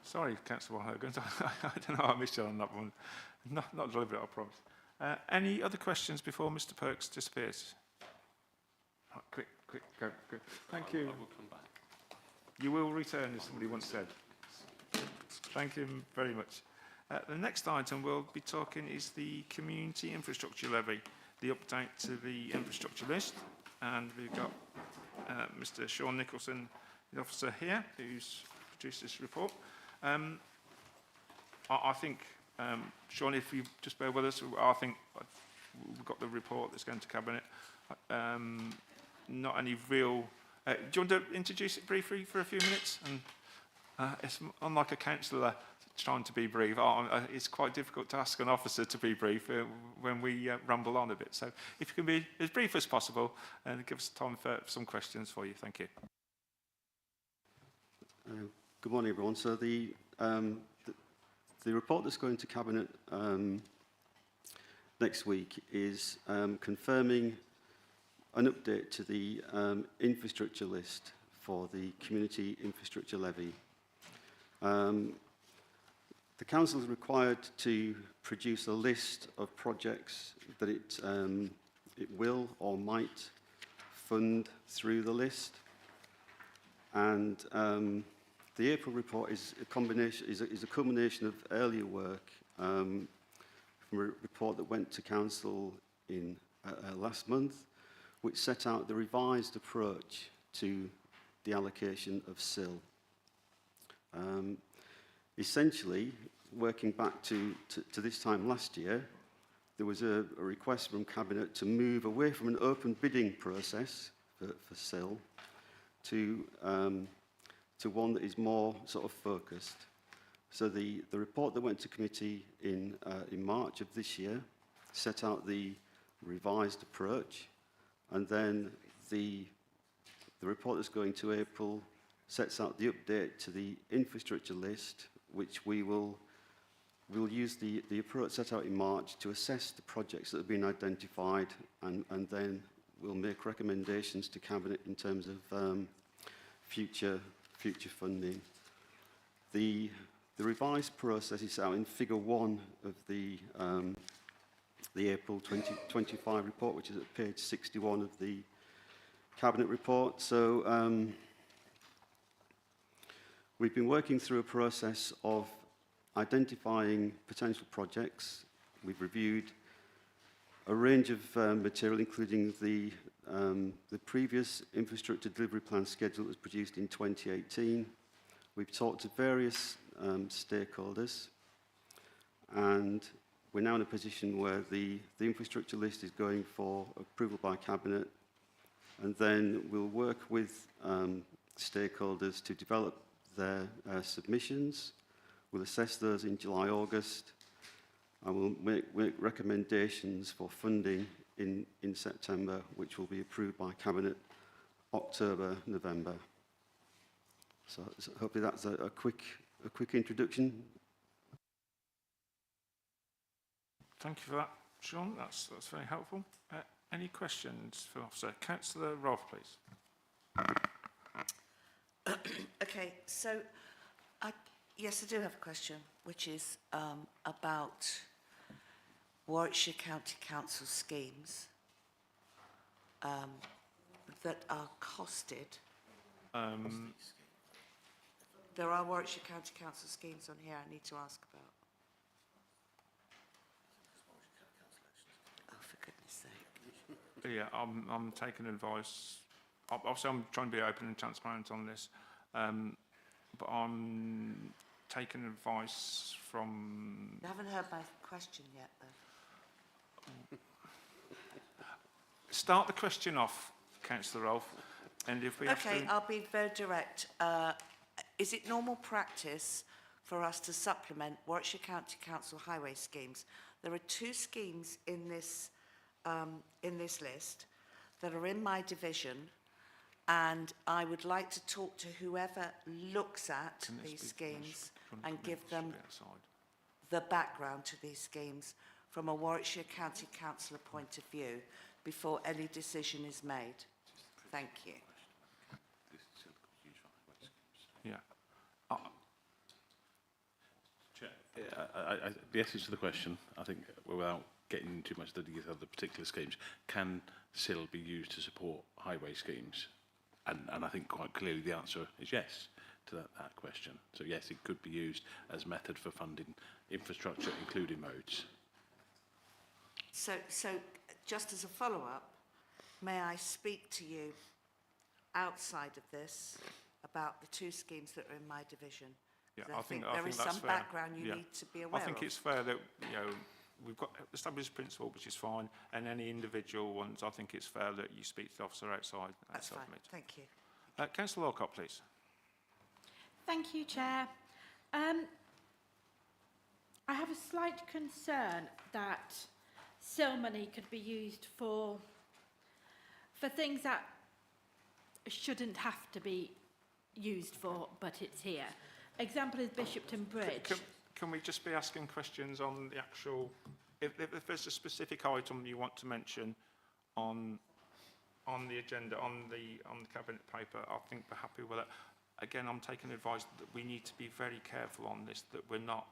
Sorry, Councillor Wiley-Huggins, I don't know, I missed you on that one. Not deliberate, I promise. Any other questions before Mr. Perks disappears? Oh, quick, go. Thank you. I will come back. You will return, as somebody once said. Thank you very much. The next item we'll be talking is the Community Infrastructure Levy, the update to the infrastructure list. And we've got Mr. Sean Nicholson, the officer here, who's produced this report. I think, Sean, if you just bear with us, I think we've got the report that's going to Cabinet. Not any real... do you want to introduce it briefly for a few minutes? And it's unlike a councillor trying to be brief. It's quite difficult to ask an officer to be brief when we ramble on a bit. So if you can be as brief as possible and give us time for some questions for you. Thank you. Good morning, everyone. So the report that's going to Cabinet next week is confirming an update to the infrastructure list for the Community Infrastructure Levy. The Council is required to produce a list of projects that it will or might fund through the list, and the April report is a culmination of earlier work from a report that went to Council in last month, which set out the revised approach to the allocation of SIL. Essentially, working back to this time last year, there was a request from Cabinet to move away from an open bidding process for SIL to one that is more sort of focused. So the report that went to committee in March of this year set out the revised approach, and then the report that's going to April sets out the update to the infrastructure list, which we'll use the approach set out in March to assess the projects that have been identified, and then we'll make recommendations to Cabinet in terms of future funding. The The revised process is out in Figure 1 of the April 2025 report, which is at page 61 of the Cabinet report. So we've been working through a process of identifying potential projects. We've reviewed a range of material, including the previous infrastructure delivery plan schedule that was produced in 2018. We've talked to various stakeholders, and we're now in a position where the infrastructure list is going for approval by Cabinet, and then we'll work with stakeholders to develop their submissions. We'll assess those in July, August, and we'll make recommendations for funding in September, which will be approved by Cabinet October, November. So hopefully that's a quick introduction. Thank you for that, Sean. That's very helpful. Any questions for Officer? Councillor Rolfe, please. Okay, so yes, I do have a question, which is about Warwickshire County Council schemes that are costed. There are Warwickshire County Council schemes on here I need to ask about. Oh, for goodness sake. Yeah, I'm taking advice. Obviously, I'm trying to be open and transparent on this, but I'm taking advice from... You haven't heard my question yet, though. Start the question off, Councillor Rolfe, and if we have Okay, to... I'll be very direct. Is it normal practice for us to supplement Warwickshire County Council highway schemes? There are 2 schemes in this list that are in my division, and I would like to talk to whoever looks at these schemes and give them the background to these schemes from a Warwickshire County Councillor point of view before any decision is made. Thank you. Yeah. Chair, the essence of the question, I think, without getting into too much the detail of the particular schemes, can SIL be used to support highway schemes? And I think quite clearly the answer is yes to that question. So yes, it could be used as a method for funding infrastructure, including modes. So just as a follow-up, may I speak to you outside of this about the 2 schemes that are in my division? Yeah, I think there is some background you need to be aware of. I think it's fair that, we've got established principle, which is fine, and any individual ones, I think it's fair that you speak to the officer outside. That's fine, thank you. Councillor Alcott, please. Thank you, Chair. I have a slight concern that SIL money could be used for things that shouldn't have to be used for, but it's here. Example is Bishopton Bridge. Can we just be asking questions on the actual... If there's a specific item you want to mention on the agenda, on the Cabinet paper, I think we're happy with it. Again, I'm taking advice that we need to be very careful on this, that we're not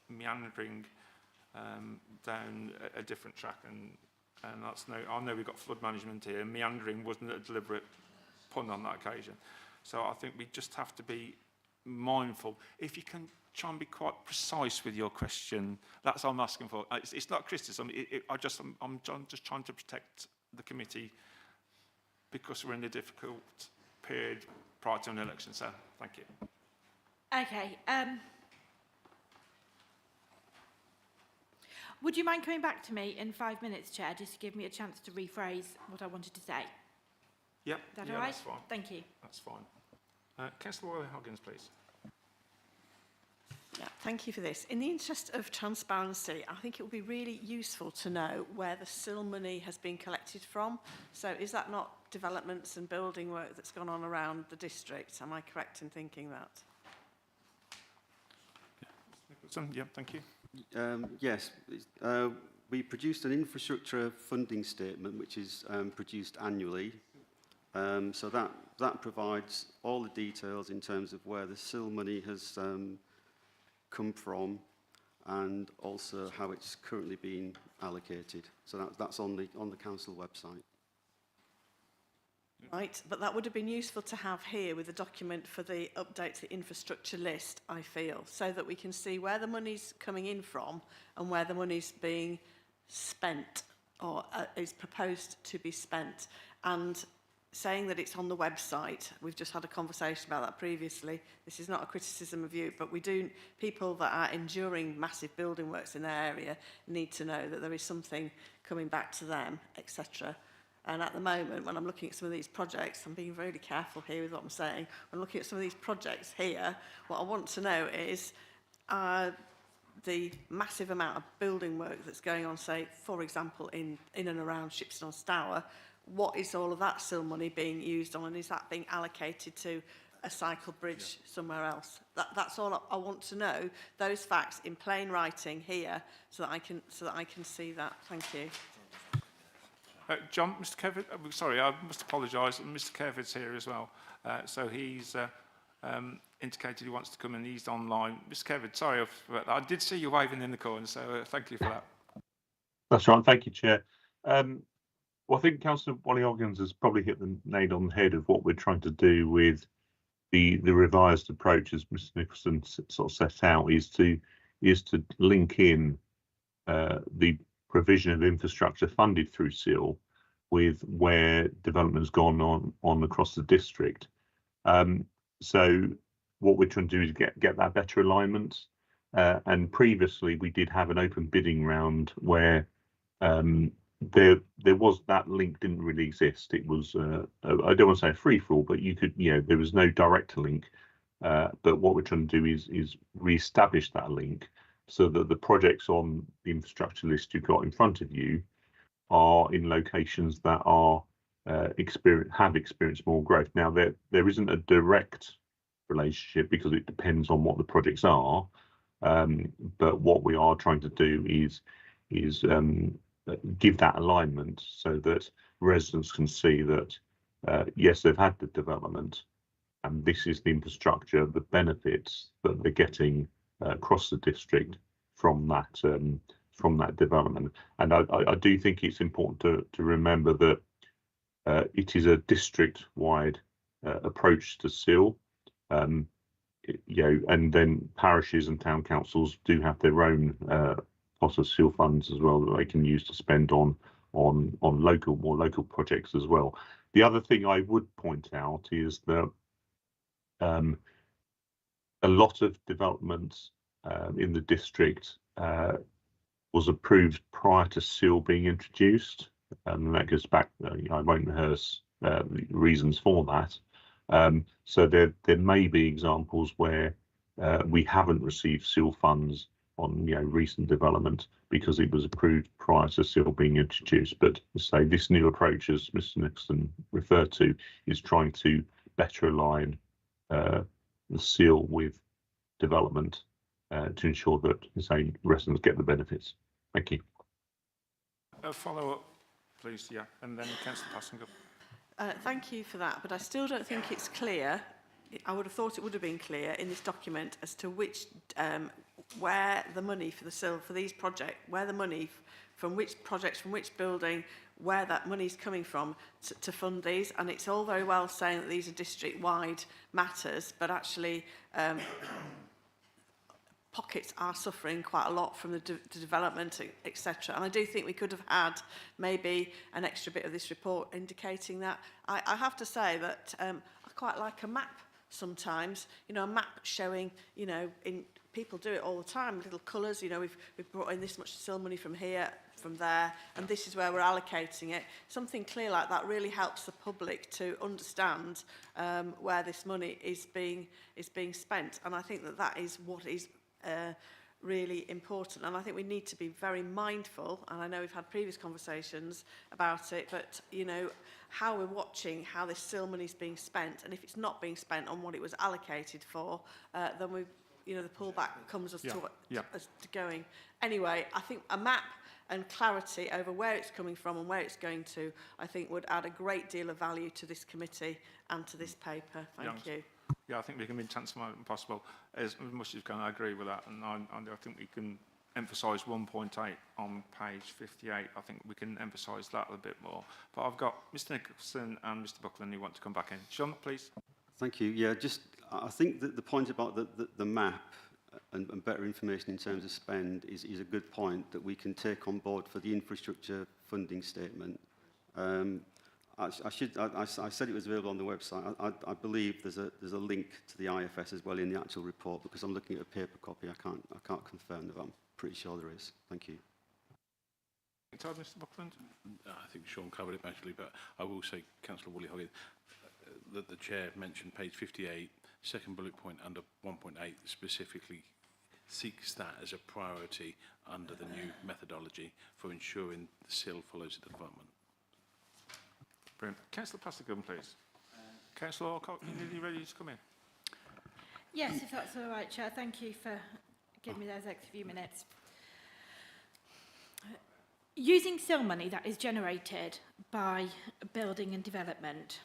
meandering down a different track, and that's no... I know we've got flood management here. Meandering wasn't a deliberate pun on that occasion. So I think we just have to be mindful. If you can try and be quite precise with your question, that's what I'm asking for. It's not criticism. I'm just trying to protect the committee because we're in a difficult period prior to an election. So, thank you. Okay. Would you mind coming back to me in 5 minutes, Chair, just to give me a chance to rephrase what I wanted to say? Yep. Is that yeah, all right? That's fine. Thank you. That's fine. Councillor Worley-Hoggins, please. Yeah, thank you for this. In the interest of transparency, I think it would be really useful to know where the SIL money has been collected from. So is that not developments and building work that's gone on around the district? Am I correct in thinking that? Yeah, thank you. Yes, we produced an infrastructure funding statement, which is produced annually. So that provides all the details in terms of where the SIL money has come from, and also how it's currently being allocated. So that's on the council website. Right, but that would have been useful to have here with a document for the update to the infrastructure list, I feel, so that we can see where the money's coming in from and where the money's being spent or is proposed to be spent. And saying that it's on the website, we've just had a conversation about that previously. This is not a criticism of you, but people that are enduring massive building works in their area need to know that there is something coming back to them, etc. And at the moment, when I'm looking at some of these projects, I'm being really careful here with what I'm saying. When I'm looking at some of these projects here, what I want to know is the massive amount of building work that's going on, say, for example, in and around Shipston-on-Stour, what is all of that SIL money being used on, and is that being allocated to a cycle bridge somewhere else? That's all I want to know, those facts in plain writing here, so that I can see that. Thank you. John, Mr. Kevid, sorry, I must apologise. Mr. Kevid's here as well. So he's indicated he wants to come and he's online. Mr. Kevid, sorry, I did see you waving in the corner, so thank you for that. That's right. Thank you, Chair. Well, I think Councillor Wally-Hoggins has probably hit the nail on the head of what we're trying to do with the revised approach, as Mr. Nicholson sort of set out, is to link in the provision of infrastructure funded through SIL with where development has gone on across the district. So what we're trying to do is get that better alignment. And previously we did have an open bidding round where there was that link didn't really exist. It was I don't want to say a free for all, but you could, there was no direct link. But what we're trying to do is re-establish that link, so that the projects on the infrastructure list you've got in front of you are in locations that are have experienced more growth. Now, there isn't a direct relationship because it depends on what the projects are. But what we are trying to do is give that alignment so that residents can see that yes, they've had the development, and this is the infrastructure, the benefits that they're getting across the district from that development. And I do think it's important to remember that it is a district-wide approach to SIL, and then parishes and town councils do have their own pot of SIL funds as well that they can use to spend on more local projects as well. The other thing I would point out is that a lot of development in the district was approved prior to SIL being introduced, and that goes back. I won't rehearse the reasons for that. So there may be examples where we haven't received SIL funds on recent development because it was approved prior to SIL being introduced. But say this new approach, as Mr. Nicholson referred to, is trying to better align the SIL with development to ensure that, say, residents get the benefits. Thank you. A follow-up, please, yeah, and then Councillor Passingham. Thank you for that, but I still don't think it's clear. I would have thought it would have been clear in this document as to which, where the money for the SIL for these projects, where the money from which projects, from which building, where that money is coming from to fund these. And it's all very well saying that these are district-wide matters, but actually pockets are suffering quite a lot from the development, etc. And I do think we could have had maybe an extra bit of this report indicating that. I have to say that I quite like a map sometimes, a map showing, people do it all the time, little colours, we've brought in this much SIL money from here, from there, and this is where we're allocating it. Something clear like that really helps the public to understand where this money is being spent. And I think that is what is really important, and I think we need to be very mindful, and I know we've had previous conversations about it, but how we're watching how this SIL money is being spent, and if it's not being spent on what it was allocated for, then the pullback comes as to going. Anyway, I think a map and clarity over where it's coming from and where it's going to, I think would add a great deal of value to this committee and to this paper. Thank you. Yeah, I think we can be transparent as possible as much as we can. I agree with that, and I think we can emphasise 1.8 on page 58. I think we can emphasise that a bit more. But I've got Mr Nicholson and Mr Buckland who want to come back in. Sean, please. Thank you. Yeah, just I think that the point about the map and better information in terms of spend is a good point that we can take on board for the infrastructure funding statement. I said it was available on the website. I believe there's a link to the IFS as well in the actual report, because I'm looking at a paper copy. I can't confirm that. I'm pretty sure there is. Thank you. Mr Buckland. I think Sean covered it mostly, but I will say, Councillor Woolley-Hoggett, that the Chair mentioned page 58, second bullet point under 1.8 specifically seeks that as a priority under the new methodology for ensuring the SIL follows the development. Brilliant. Councillor Plastigan, please. Councillor Alcock, you nearly ready to come in? Yes, if that's all right, Chair. Thank you for giving me those extra few minutes. Using SIL money that is generated by building and development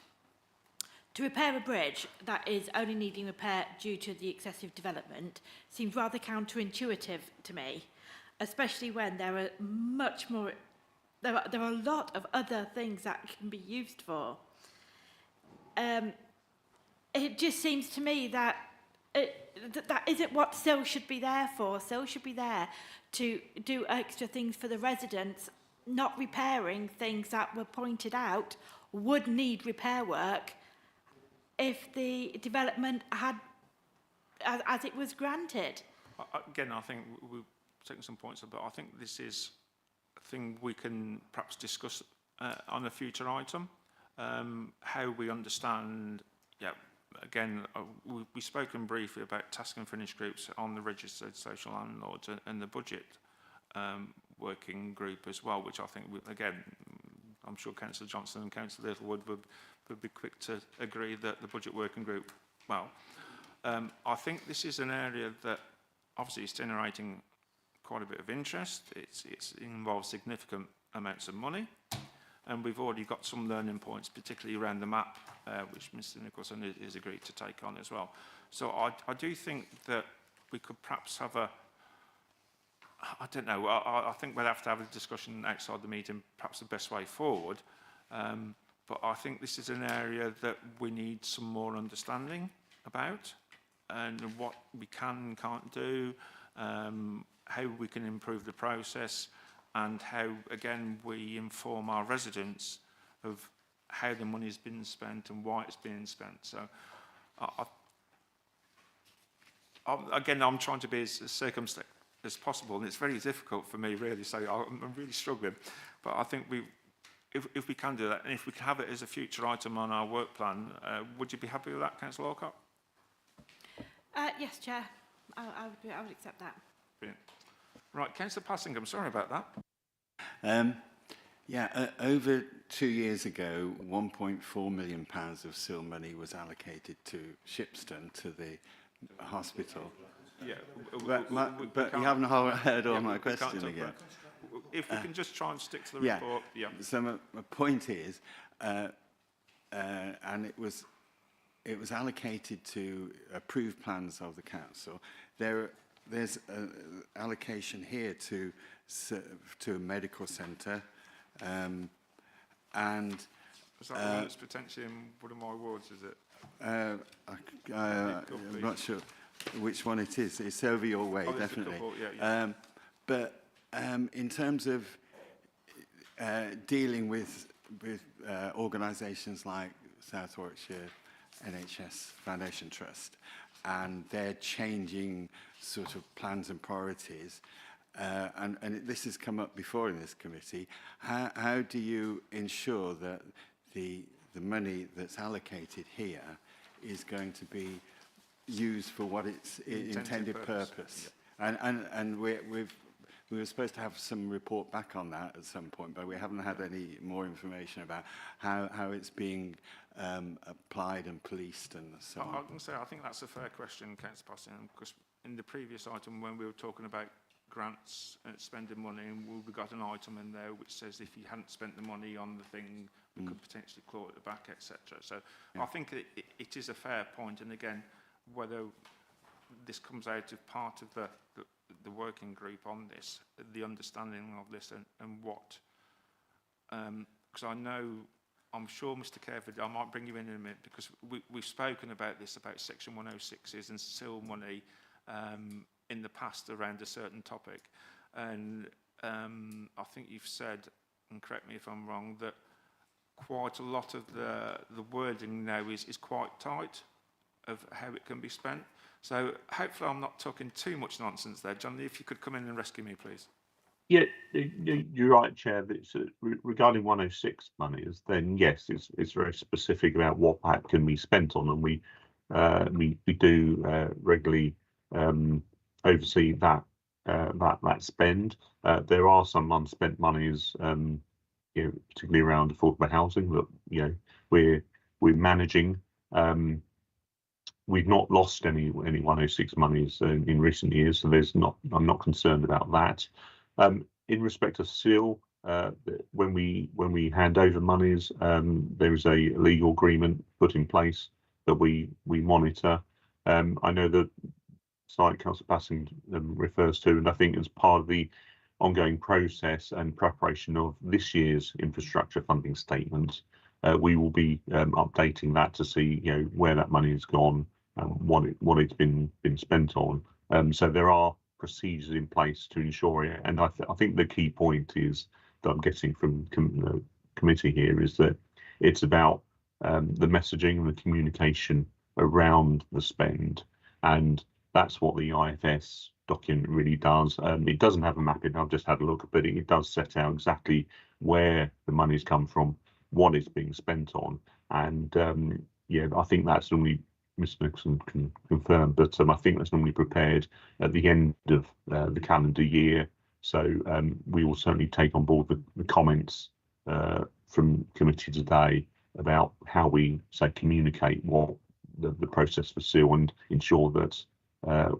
to repair a bridge that is only needing repair due to the excessive development seems rather counterintuitive to me, especially when there are much more. There are a lot of other things that can be used for. It just seems to me that that isn't what SIL should be there for. SIL should be there to do extra things for the residents, not repairing things that were pointed out would need repair work if the development had, as it was granted. Again, I think we've taken some points, but I think this is a thing we can perhaps discuss on a future item. How we understand, again, we've spoken briefly about task and finish groups on the registered social landlords and the budget working group as well, which I think, again, I'm sure Councillor Johnson and Councillor Littlewood would be quick to agree that the budget working group, I think this is an area that obviously is generating quite a bit of interest. It involves significant amounts of money, and we've already got some learning points, particularly around the map, which Mr Nicholson has agreed to take on as well. So I do think that we could perhaps have I don't know, I think we'll have to have a discussion outside the meeting, perhaps the best way forward. But I think this is an area that we need some more understanding about, and what we can and can't do, how we can improve the process, and how, again, we inform our residents of how the money has been spent and why it's being spent. So, again, I'm trying to be as circumspect as possible, and it's very difficult for me, really, so I'm really struggling. But I think if we can do that, and if we can have it as a future item on our work plan, would you be happy with that, Councillor Alcock? Yes, Chair. I would accept that. Brilliant. Right, Councillor Passingham, sorry about that. Over 2 years ago, £1.4 million of SIL money was allocated to Shipston, to the hospital. Yeah, but you haven't heard all my question again. If we can just try and stick to the report. Yeah. So my point is, and it was allocated to approved plans of the council. There's an allocation here to a medical centre, and is that the one that's potentially in one of my wards? Is it? I'm not sure which one it is. It's over your way, definitely. But in terms of dealing with organisations like South Warwickshire NHS Foundation Trust, and they're changing sort of plans and priorities, and this has come up before in this committee, how do you ensure that the money that's allocated here is going to be used for what its intended purpose? Yeah. And we were supposed to have some report back on that at some point, but we haven't had any more information about how it's being applied and policed and so on. I can say I think that's a fair question, Councillor Passingham, because in the previous item when we were talking about grants and spending money, and we got an item in there which says if you hadn't spent the money on the thing, we could potentially claw at the back, etc. So I think it is a fair point, and again, whether this comes out of part of the working group on this, the understanding of this, and what, because I'm sure, Mr. Kerford, I might bring you in a minute, because we've spoken about this, about Section 106s and SIL money in the past around a certain topic. And I think you've said, and correct me if I'm wrong, that quite a lot of the wording now is quite tight of how it can be spent. So hopefully I'm not talking too much nonsense there. John, if you could come in and rescue me, please. Yeah, you're right, Chair. That it's, regarding 106 monies, then yes, it's very specific about what that can be spent on, and we do regularly oversee that spend. There are some unspent monies, particularly around affordable housing, that we're managing. We've not lost any 106 monies in recent years, so I'm not concerned about that. In respect of SIL, when we hand over monies, there is a legal agreement put in place that we monitor. I know that slide Councillor Passing refers to, and I think as part of the ongoing process and preparation of this year's infrastructure funding statement, we will be updating that to see where that money has gone and what it's been spent on. So there are procedures in place to ensure it, and I think the key point is that I'm getting from the committee here is that it's about the messaging and the communication around the spend, and that's what the IFS document really does. It doesn't have a mapping, I've just had a look, but it does set out exactly where the money's come from, what it's being spent on, and I think that's normally, Mr. Nixon can confirm, but I think that's normally prepared at the end of the calendar year. So we will certainly take on board the comments from committee today about how we communicate what the process for SIL and ensure that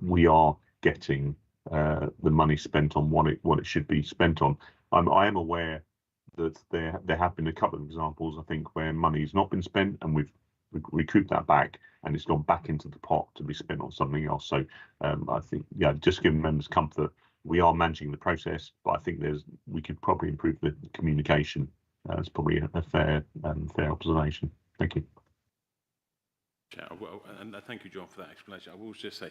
we are getting the money spent on what it should be spent on. I am aware that there have been a couple of examples, I think, where money's not been spent and we've recouped that back and it's gone back into the pot to be spent on something else. So I think, just giving members comfort, we are managing the process, but I think we could probably improve the communication. It's probably a fair observation. Thank you. Well, and thank you, John, for that explanation. I will just say,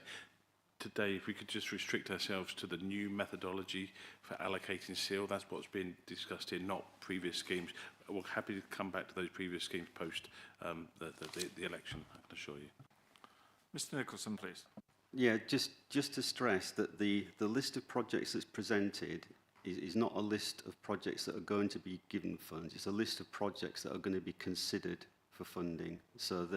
today, if we could just restrict ourselves to the new methodology for allocating SIL, that's what's been discussed here, not previous schemes. We're happy to come back to those previous schemes post the election, I can assure you. Mr. Nicholson, please. Yeah, just to stress that the list of projects that's presented is not a list of projects that are going to be given funds. It's a list of projects that are going to be considered for funding. So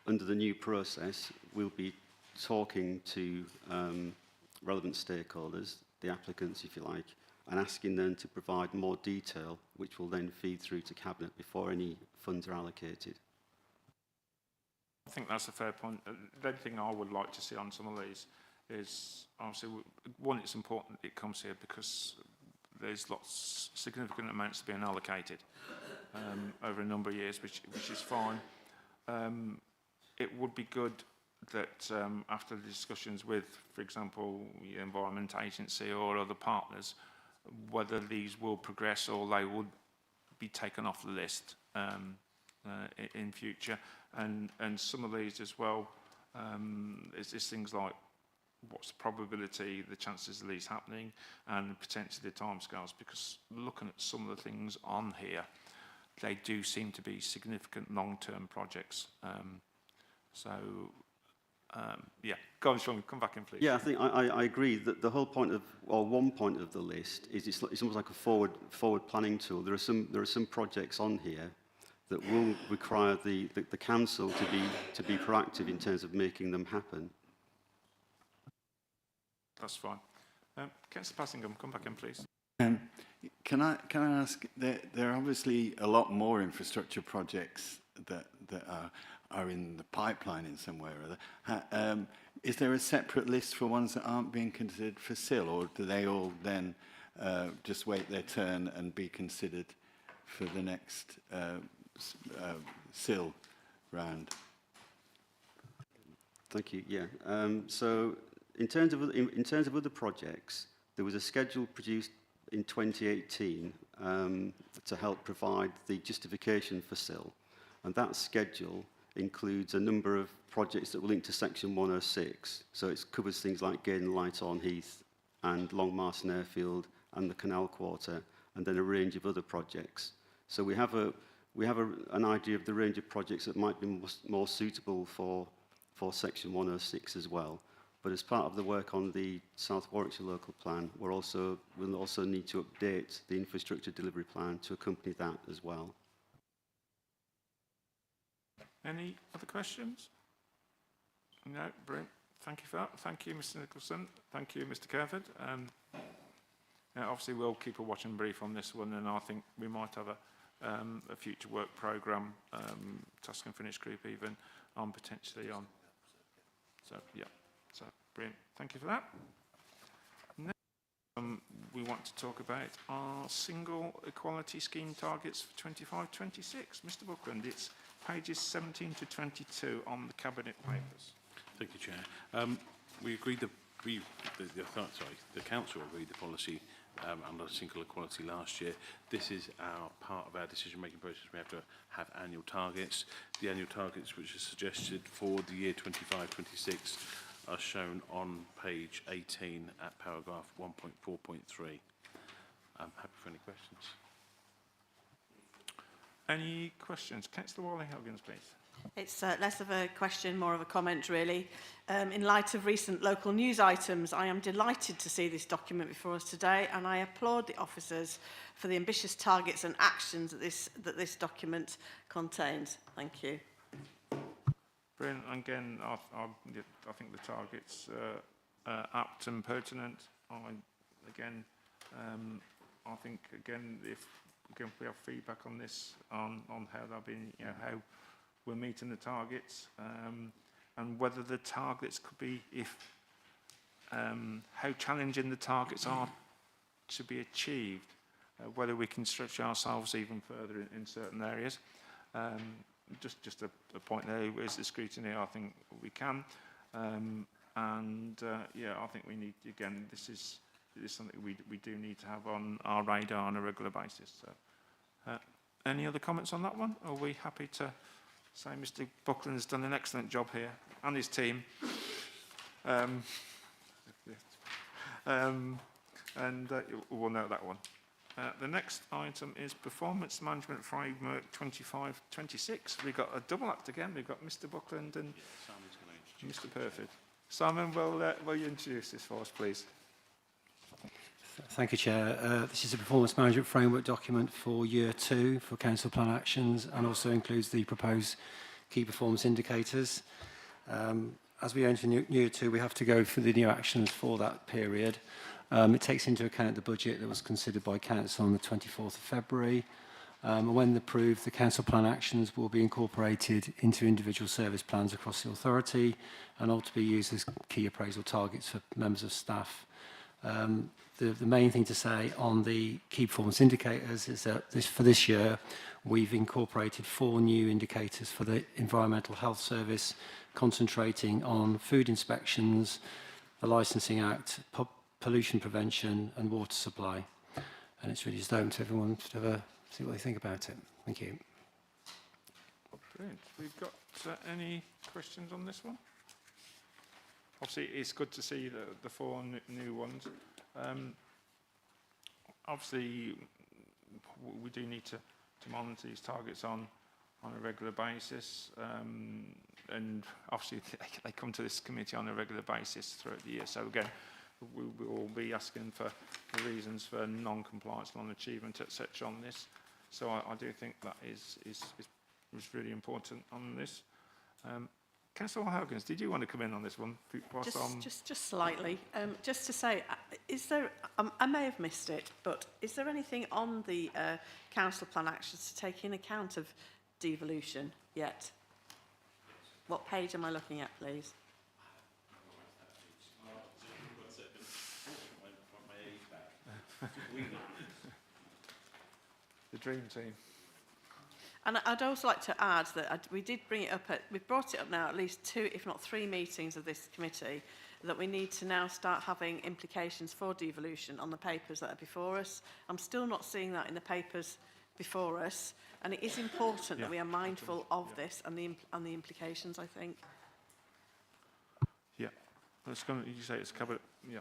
under the new process, we'll be talking to relevant stakeholders, the applicants, if you like, and asking them to provide more detail, which will then feed through to Cabinet before any funds are allocated. I think that's a fair point. The only thing I would like to see on some of these is, obviously, one, it's important it comes here because there's significant amounts being allocated over a number of years, which is fine. It would be good that after the discussions with, for example, the Environment Agency or other partners, whether these will progress or they would be taken off the list in future. And some of these as well, is things like what's the probability, the chances of these happening, and potentially the timescales, because looking at some of the things on here, they do seem to be significant long-term projects. Go on, Sean, come back in, please. Yeah, I think I agree that the whole point of, or one point of the list is it's almost like a forward planning tool. There are some projects on here that will require the council to be proactive in terms of making them happen. That's fine. Councillor Passingham, come back in, please. Can I ask? There are obviously a lot more infrastructure projects that are in the pipeline in some way or other. Is there a separate list for ones that aren't being considered for SIL, or do they all then just wait their turn and be considered for the next SIL round? Thank you. Yeah. So in terms of other projects, there was a schedule produced in 2018 to help provide the justification for SIL, and that schedule includes a number of projects that will link to Section 106. So it covers things like Gaydon Lighthorn Heath and Long Marston Airfield and the Canal Quarter, and then a range of other projects. So we have an idea of the range of projects that might be more suitable for Section 106 as well. But as part of the work on the South Warwickshire local plan, we'll also need to update the infrastructure delivery plan to accompany that as well. Any other questions? No, brilliant. Thank you for that. Thank you, Mr. Nicholson. Thank you, Mr. Kerford. Obviously, we'll keep a watching brief on this one, and I think we might have a future work programme, task and finish group even, on potentially on. So, yeah. So, brilliant. Thank you for that. Next, we want to talk about our single equality scheme targets for 25-26. Mr. Buckland, it's pages 17 to 22 on the Cabinet papers. Thank you, Chair. We agreed the council agreed the policy under single equality last year. This is our part of our decision-making process. We have to have annual targets. The annual targets which are suggested for the year 25-26 are shown on page 18 at paragraph 1.4.3. I'm happy for any questions. Any questions? Councillor Wally-Huggins, please. It's less of a question, more of a comment, really. In light of recent local news items, I am delighted to see this document before us today, and I applaud the officers for the ambitious targets and actions that this document contains. Thank you. Brilliant. Again, I think the targets are apt and pertinent. I think if we have feedback on this, on how they've been, how we're meeting the targets, and whether the targets could be, how challenging the targets are to be achieved, whether we can stretch ourselves even further in certain areas. Just a point there is the scrutiny. I think we can, I think we need, again, this is something we do need to have on our radar on a regular basis. So, any other comments on that one? Are we happy to say Mr. Buckland has done an excellent job here, and his team? We'll note that one. The next item is Performance Management Framework 25-26. We've got a double act again. We've got Mr. Buckland and Mr. Perford. Simon, will you introduce this for us, please? Thank you, Chair. This is a Performance Management Framework document for Year 2 for Council Plan actions, and also includes the proposed key performance indicators. As we enter Year 2, we have to go for the new actions for that period. It takes into account the budget that was considered by Council on the 24th of February. When approved, the Council Plan actions will be incorporated into individual service plans across the authority and ultimately used as key appraisal targets for members of staff. The main thing to say on the key performance indicators is that for this year, we've incorporated 4 new indicators for the Environmental Health Service, concentrating on food inspections, the Licensing Act, pollution prevention and water supply. And it's really just open to everyone to see what they think about it. Thank you. Brilliant. We've got any questions on this one? Obviously, it's good to see the 4 new ones. Obviously, we do need to monitor these targets on a regular basis, and obviously they come to this committee on a regular basis throughout the year. So again, we will be asking for the reasons for non-compliance, non-achievement, etc. on this. So I do think that is really important on this. Councillor Huggins, did you want to come in on this one? Just slightly. Just to say, is there? I may have missed it, but is there anything on the council plan actions to take in account of devolution yet? What page am I looking at, please? the dream team. And I'd also like to add that we did bring it up we've brought it up now at least 2, if not 3 meetings of this committee, that we need to now start having implications for devolution on the papers that are before us. I'm still not seeing that in the papers before us, and it is important that we are mindful of this and the implications, I think. Yeah, that's going to, you say it's covered, yeah.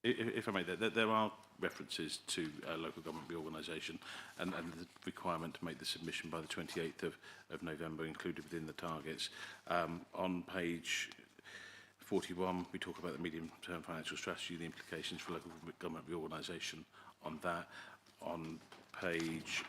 If I may, there are references to local government reorganisation and the requirement to make the submission by the 28th of November included within the targets. On page 41, we talk about the medium-term financial strategy, the implications for local government reorganisation on that. On page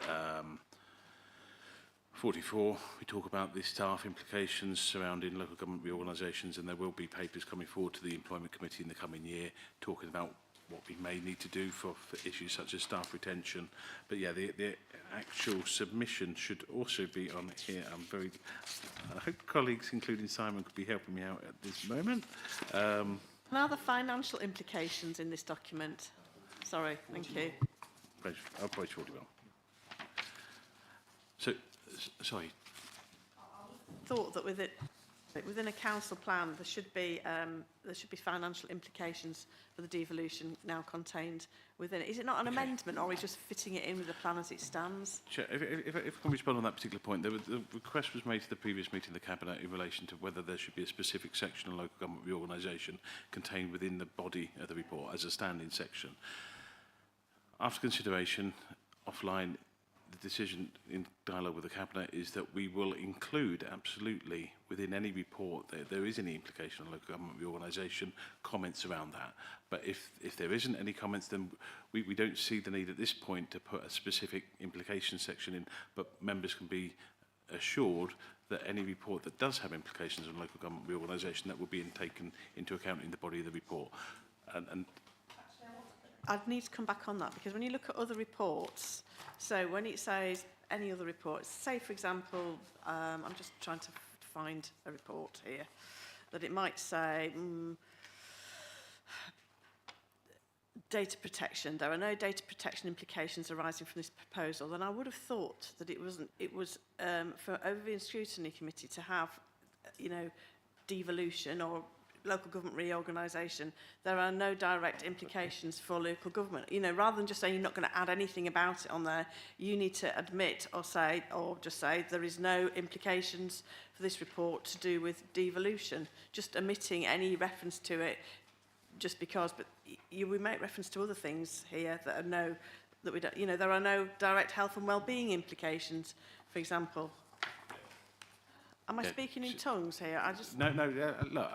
44, we talk about the staff implications surrounding local government reorganisations, and there will be papers coming forward to the Employment Committee in the coming year talking about what we may need to do for issues such as staff retention. But yeah, the actual submission should also be on here. I hope colleagues, including Simon, could be helping me out at this moment. Now the financial implications in this document. Sorry, thank you. Page 41. So, sorry. Thought that within a council plan there should be financial implications for the devolution now contained within it. Is it not an amendment, or are we just fitting it in with the plan as it stands? Chair, if I can respond on that particular point, the request was made to the previous meeting of the Cabinet in relation to whether there should be a specific section on local government reorganisation contained within the body of the report as a standing section. After consideration, offline, the decision in dialogue with the Cabinet is that we will include absolutely within any report that there is any implication on local government reorganisation, comments around that. But if there isn't any comments, then we don't see the need at this point to put a specific implication section in, but members can be assured that any report that does have implications on local government reorganisation, that will be taken into account in the body of the report. And I'd need to come back on that, because when you look at other reports, so when it says any other reports, say for example, I'm just trying to find a report here, that it might say data protection. There are no data protection implications arising from this proposal. Then I would have thought that it was for Overview and Scrutiny Committee to have, devolution or local government reorganisation. There are no direct implications for local government. Rather than just saying you're not going to add anything about it on there, you need to admit or just say there is no implications for this report to do with devolution. Just omitting any reference to it, just because. But we make reference to other things here that we don't. There are no direct health and well-being implications, for example. Am I speaking in tongues here? No. Look.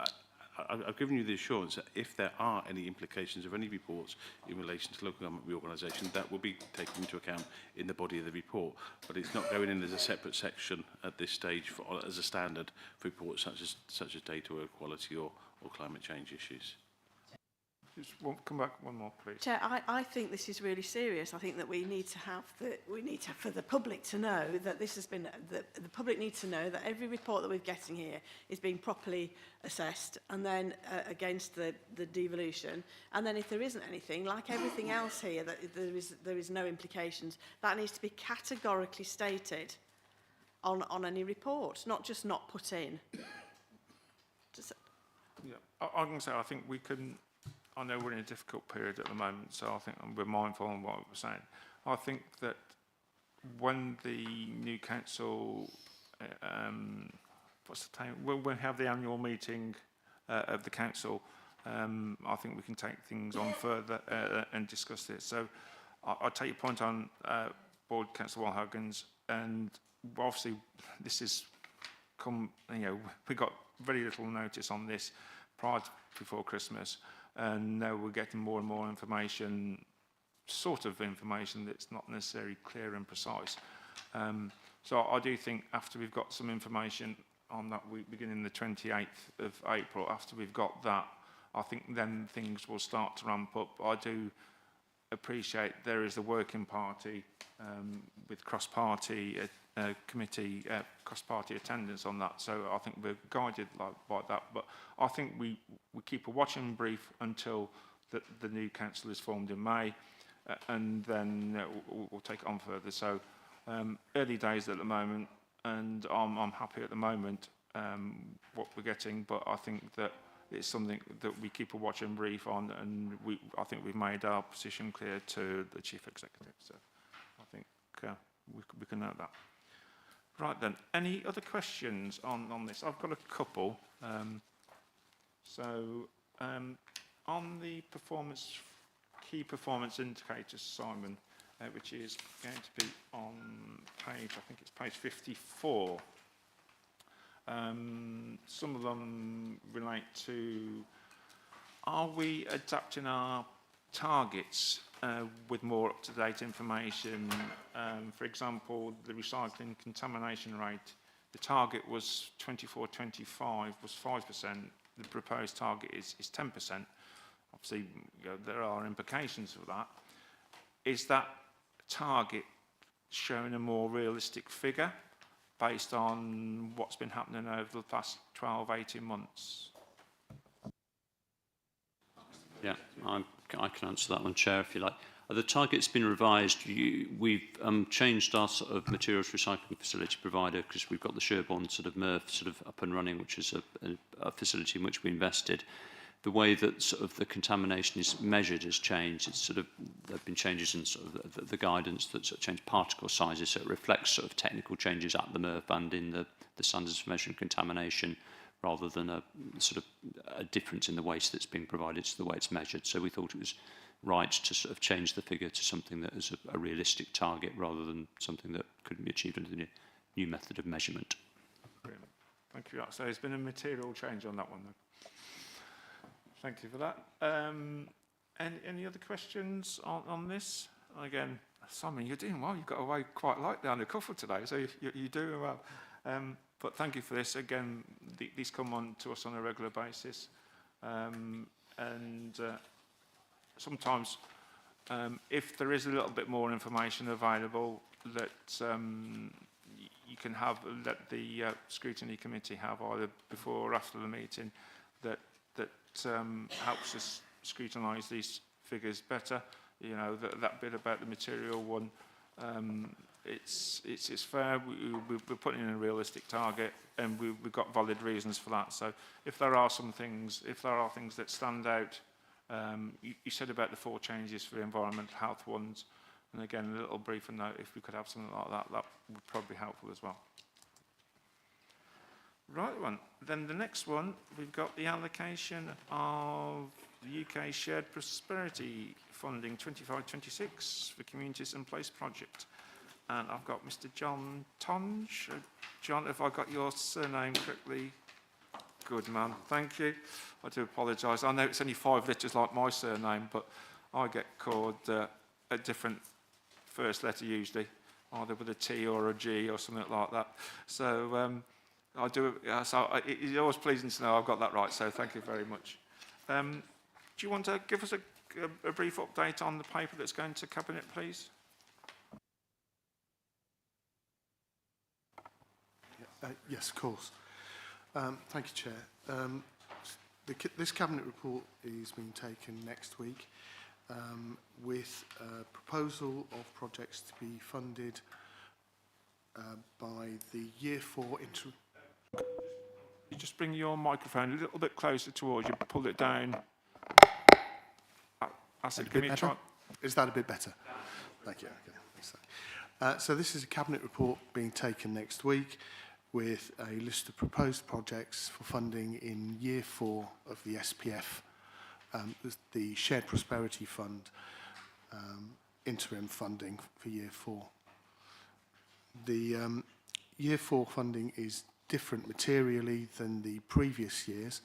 I've given you the assurance that if there are any implications of any reports in relation to local government reorganisation, that will be taken into account in the body of the report. But it's not going in as a separate section at this stage as a standard for reports such as data equality or climate change issues. Just come back one more, please. Chair, I think this is really serious. I think that we need to for the public to know that this has been, the public needs to know that every report that we're getting here is being properly assessed, and then against the devolution. And then if there isn't anything, like everything else here, that there is no implications, that needs to be categorically stated on any report, not just not put in. Yeah, I can say I think we can. I know we're in a difficult period at the moment, so I think we're mindful of what we're saying. I think that when the new council, what's the time? When we have the annual meeting of the council, I think we can take things on further and discuss this. So I'll take your point on Board Councillor Wall-Huggins, and obviously this is we got very little notice on this before Christmas. And now we're getting more and more information, sort of information that's not necessarily clear and precise. So I do think after we've got some information on that week beginning the 28th of April, after we've got that, I think then things will start to ramp up. I do appreciate there is a working party with cross-party committee, cross-party attendance on that. So I think we're guided by that. But I think we keep a watching brief until that the new council is formed in May, and then we'll take it on further. So early days at the moment, and I'm happy at the moment what we're getting, but I think that it's something that we keep a watch and brief on, and I think we've made our position clear to the Chief Executive. So I think we can note that. Right then, any other questions on this? I've got a couple. On the key performance indicators, Simon, which is going to be on page, I think it's page 54. Some of them relate to, are we adapting our targets with more up-to-date information? For example, the recycling contamination rate, the target was 24-25, was 5%. The proposed target is 10%. Obviously, there are implications of that. Is that target showing a more realistic figure based on what's been happening over the past 12, 18 months? Yeah, I can answer that one, Chair, if you like. The target's been revised. We've changed our sort of materials recycling facility provider because we've got the Sherborne sort of MRF sort of up and running, which is a facility in which we invested. The way that sort of the contamination is measured has changed. It's sort of, there have been changes in sort of the guidance that sort of changed particle sizes, so it reflects sort of technical changes at the MRF and in the standards for measuring contamination, rather than a sort of a difference in the waste that's being provided to the way it's measured. So we thought it was right to sort of change the figure to something that is a realistic target rather than something that couldn't be achieved under the new method of measurement. Brilliant. Thank you. So there's been a material change on that one then. Thank you for that. Any other questions on this? Again, Simon, you're doing well. You've got away quite lightly on the couple today, so you're doing well. But thank you for this. Again, these come on to us on a regular basis. Sometimes, if there is a little bit more information available that you can have, let the Scrutiny Committee have either before or after the meeting, that helps us scrutinise these figures better. You know, that bit about the material one, it's fair. We're putting in a realistic target, and we've got valid reasons for that. So if there are things that stand out, you said about the 4 changes for the environmental health ones, and again, a little briefer note, if we could have something like that, that would probably be helpful as well. Right one. Then the next one, we've got the allocation of the UK Shared Prosperity Funding 25-26 for Communities and Place Project. And I've got Mr. John Tonge. John, if I got your surname correctly. Good man, thank you. I do apologise. I know it's only 5 letters like my surname, but I get called a different first letter usually, either with a T or a G or something like that. So I do. It's always pleasing to know I've got that right. So thank you very much. Do you want to give us a brief update on the paper that's going to Cabinet, please? Yes, of course. Thank you, Chair. This Cabinet report is being taken next week with a proposal of projects to be funded by the Year 4 interim. You just bring your microphone a little bit closer towards you, pull it down. I said, give me a try. Is that a bit better? Thank you. Okay. So this is a Cabinet report being taken next week with a list of proposed projects for funding in Year 4 of the SPF, the Shared Prosperity Fund interim funding for Year 4. The Year 4 funding is different materially than the previous years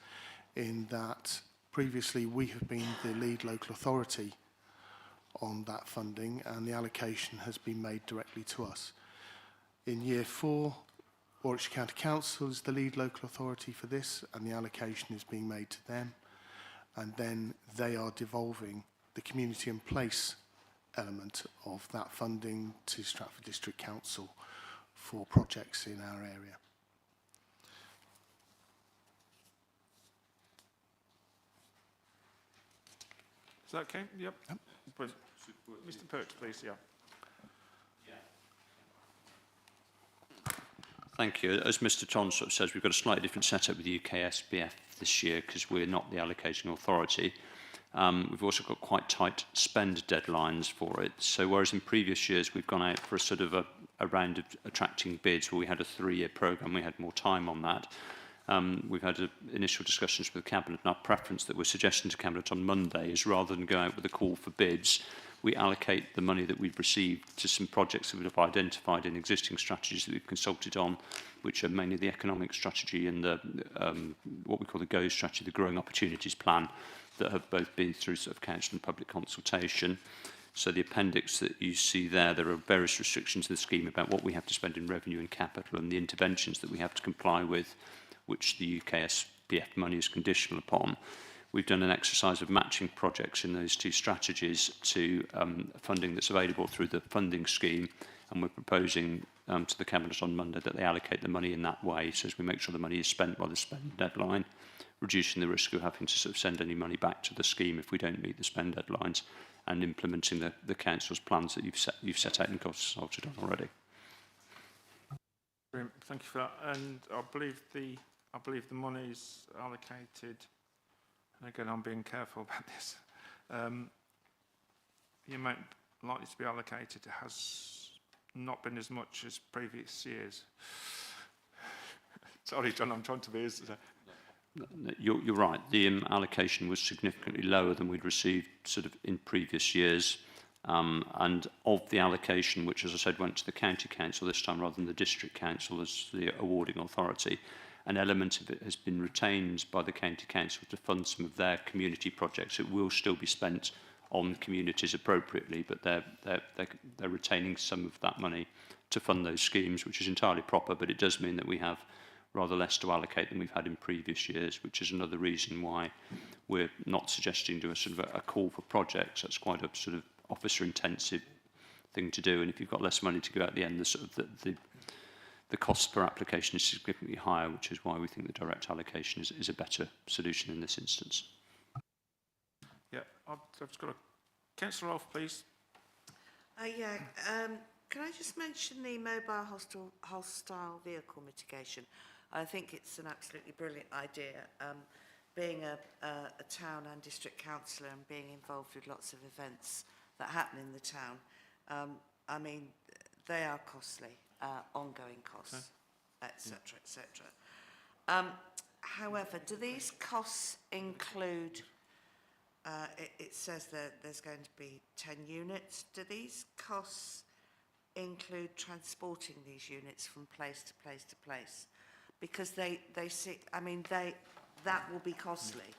in that previously we have been the lead local authority on that funding and the allocation has been made directly to us. In Year 4, Warwickshire County Council is the lead local authority for this and the allocation is being made to them, and then they are devolving the community and place element of that funding to Stratford District Council for projects in our area. that okay? Yep. Brilliant. Mr. Perch, please, yeah. Thank you. As Mr. Ton sort of says, we've got a slightly different setup with the UKSBF this year because we're not the allocating authority. We've also got quite tight spend deadlines for it. So whereas in previous years we've gone out for a sort of a round of attracting bids where we had a 3-year programme, we had more time on that. We've had initial discussions with the Cabinet, and our preference that we're suggesting to Cabinet on Monday is rather than go out with a call for bids, we allocate the money that we've received to some projects that we've identified in existing strategies that we've consulted on, which are mainly the economic strategy and the what we call the GO strategy, the Growing Opportunities Plan, that have both been through sort of council and public consultation. So the appendix that you see there, there are various restrictions in the scheme about what we have to spend in revenue and capital and the interventions that we have to comply with, which the UKSBF money is conditional upon. We've done an exercise of matching projects in those two strategies to funding that's available through the funding scheme, and we're proposing to the Cabinet on Monday that they allocate the money in that way, so as we make sure the money is spent by the spend deadline, reducing the risk of having to sort of send any money back to the scheme if we don't meet the spend deadlines, and implementing the council's plans that you've set out and consulted on already. Brilliant. Thank you for that. And I believe the money is allocated. And again, I'm being careful about this. The amount likely to be allocated has not been as much as previous years. Sorry, John, I'm trying to be as... You're right. The allocation was significantly lower than we'd received sort of in previous years. And of the allocation, which, as I said, went to the county council this time rather than the district council as the awarding authority, an element of it has been retained by the county council to fund some of their community projects. It will still be spent on communities appropriately, but they're retaining some of that money to fund those schemes, which is entirely proper, but it does mean that we have rather less to allocate than we've had in previous years, which is another reason why we're not suggesting to a sort of a call for projects. That's quite a sort of officer-intensive thing to do, and if you've got less money to go at the end, the cost per application is significantly higher, which is why we think the direct allocation is a better solution in this instance. Yeah, I've just got a... Councillor Rolfe, please. Can I just mention the mobile hostile vehicle mitigation? I think it's an absolutely brilliant idea. Being a town and district councillor and being involved with lots of events that happen in the town, I mean, they are costly, ongoing costs, etc., etc. However, do these costs include, it says that there's going to be 10 units, do these costs include transporting these units from place to place to place? Because they see, I mean, that will be costly,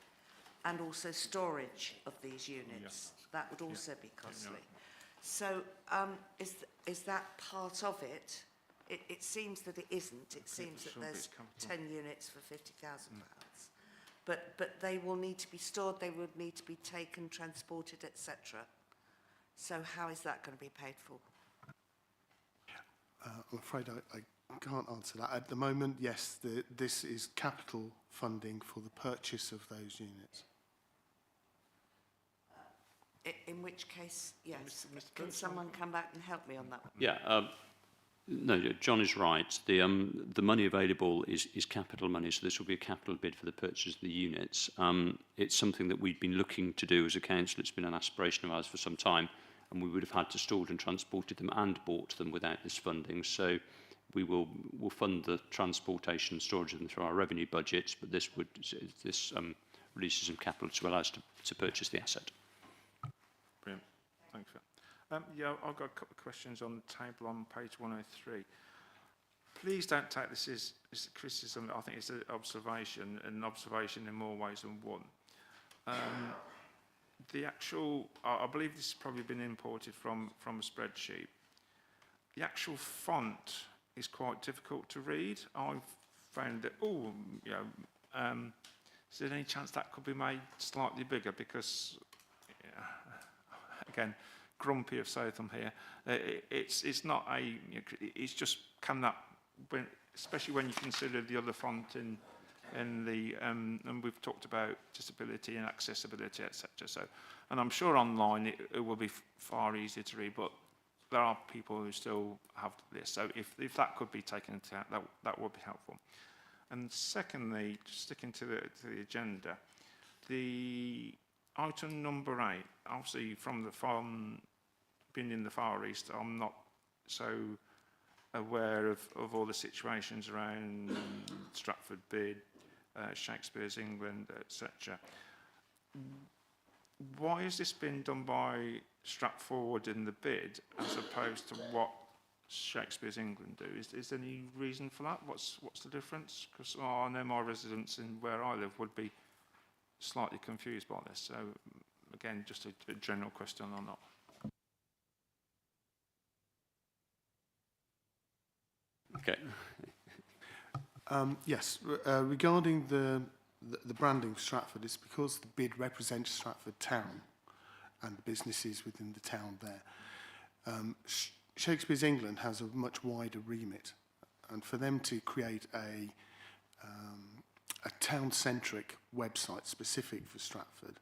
and also storage of these units, that would also be costly. So is that part of it? It seems that it isn't. It seems that there's 10 units for £50,000. But they will need to be stored, they would need to be taken, transported, etc. So how is that going to be paid for? I'm afraid I can't answer that. At the moment, yes, this is capital funding for the purchase of those units. In which case, yes. Can someone come back and help me on that one? Yeah, no, John is right. The money available is capital money, so this will be a capital bid for the purchase of the units. It's something that we've been looking to do as a council. It's been an aspiration of ours for some time, and we would have had to stored and transported them and bought them without this funding. So we'll fund the transportation and storage of them through our revenue budgets, but this releases some capital to allow us to purchase the asset. Brilliant. Thanks for that. Yeah, I've got a couple of questions on the table on page 103. Please don't take this as a criticism. I think it's an observation, and an observation in more ways than one. The actual, I believe this has probably been imported from a spreadsheet. The actual font is quite difficult to read. I've found that, is there any chance that could be made slightly bigger? Because, again, grumpy of Southam here. It's not it's just come that, especially when you consider the other font in in the, and we've talked about disability and accessibility, etc. So, and I'm sure online it will be far easier to read, but there are people who still have this. So if that could be taken into account, that would be helpful. And secondly, just sticking to the agenda, the item number 8, obviously from being in the Far East, I'm not so aware of all the situations around Stratford Bid, Shakespeare's England, etc. Why has this been done by Stratford in the bid as opposed to what Shakespeare's England do? Is there any reason for that? What's the difference? Because I know my residents in where I live would be slightly confused by this. So again, just a general question on that. Okay. Yes, regarding the branding of Stratford, it's because the bid represents Stratford town and the businesses within the town there. Shakespeare's England has a much wider remit, and for them to create a town-centric website specific for Stratford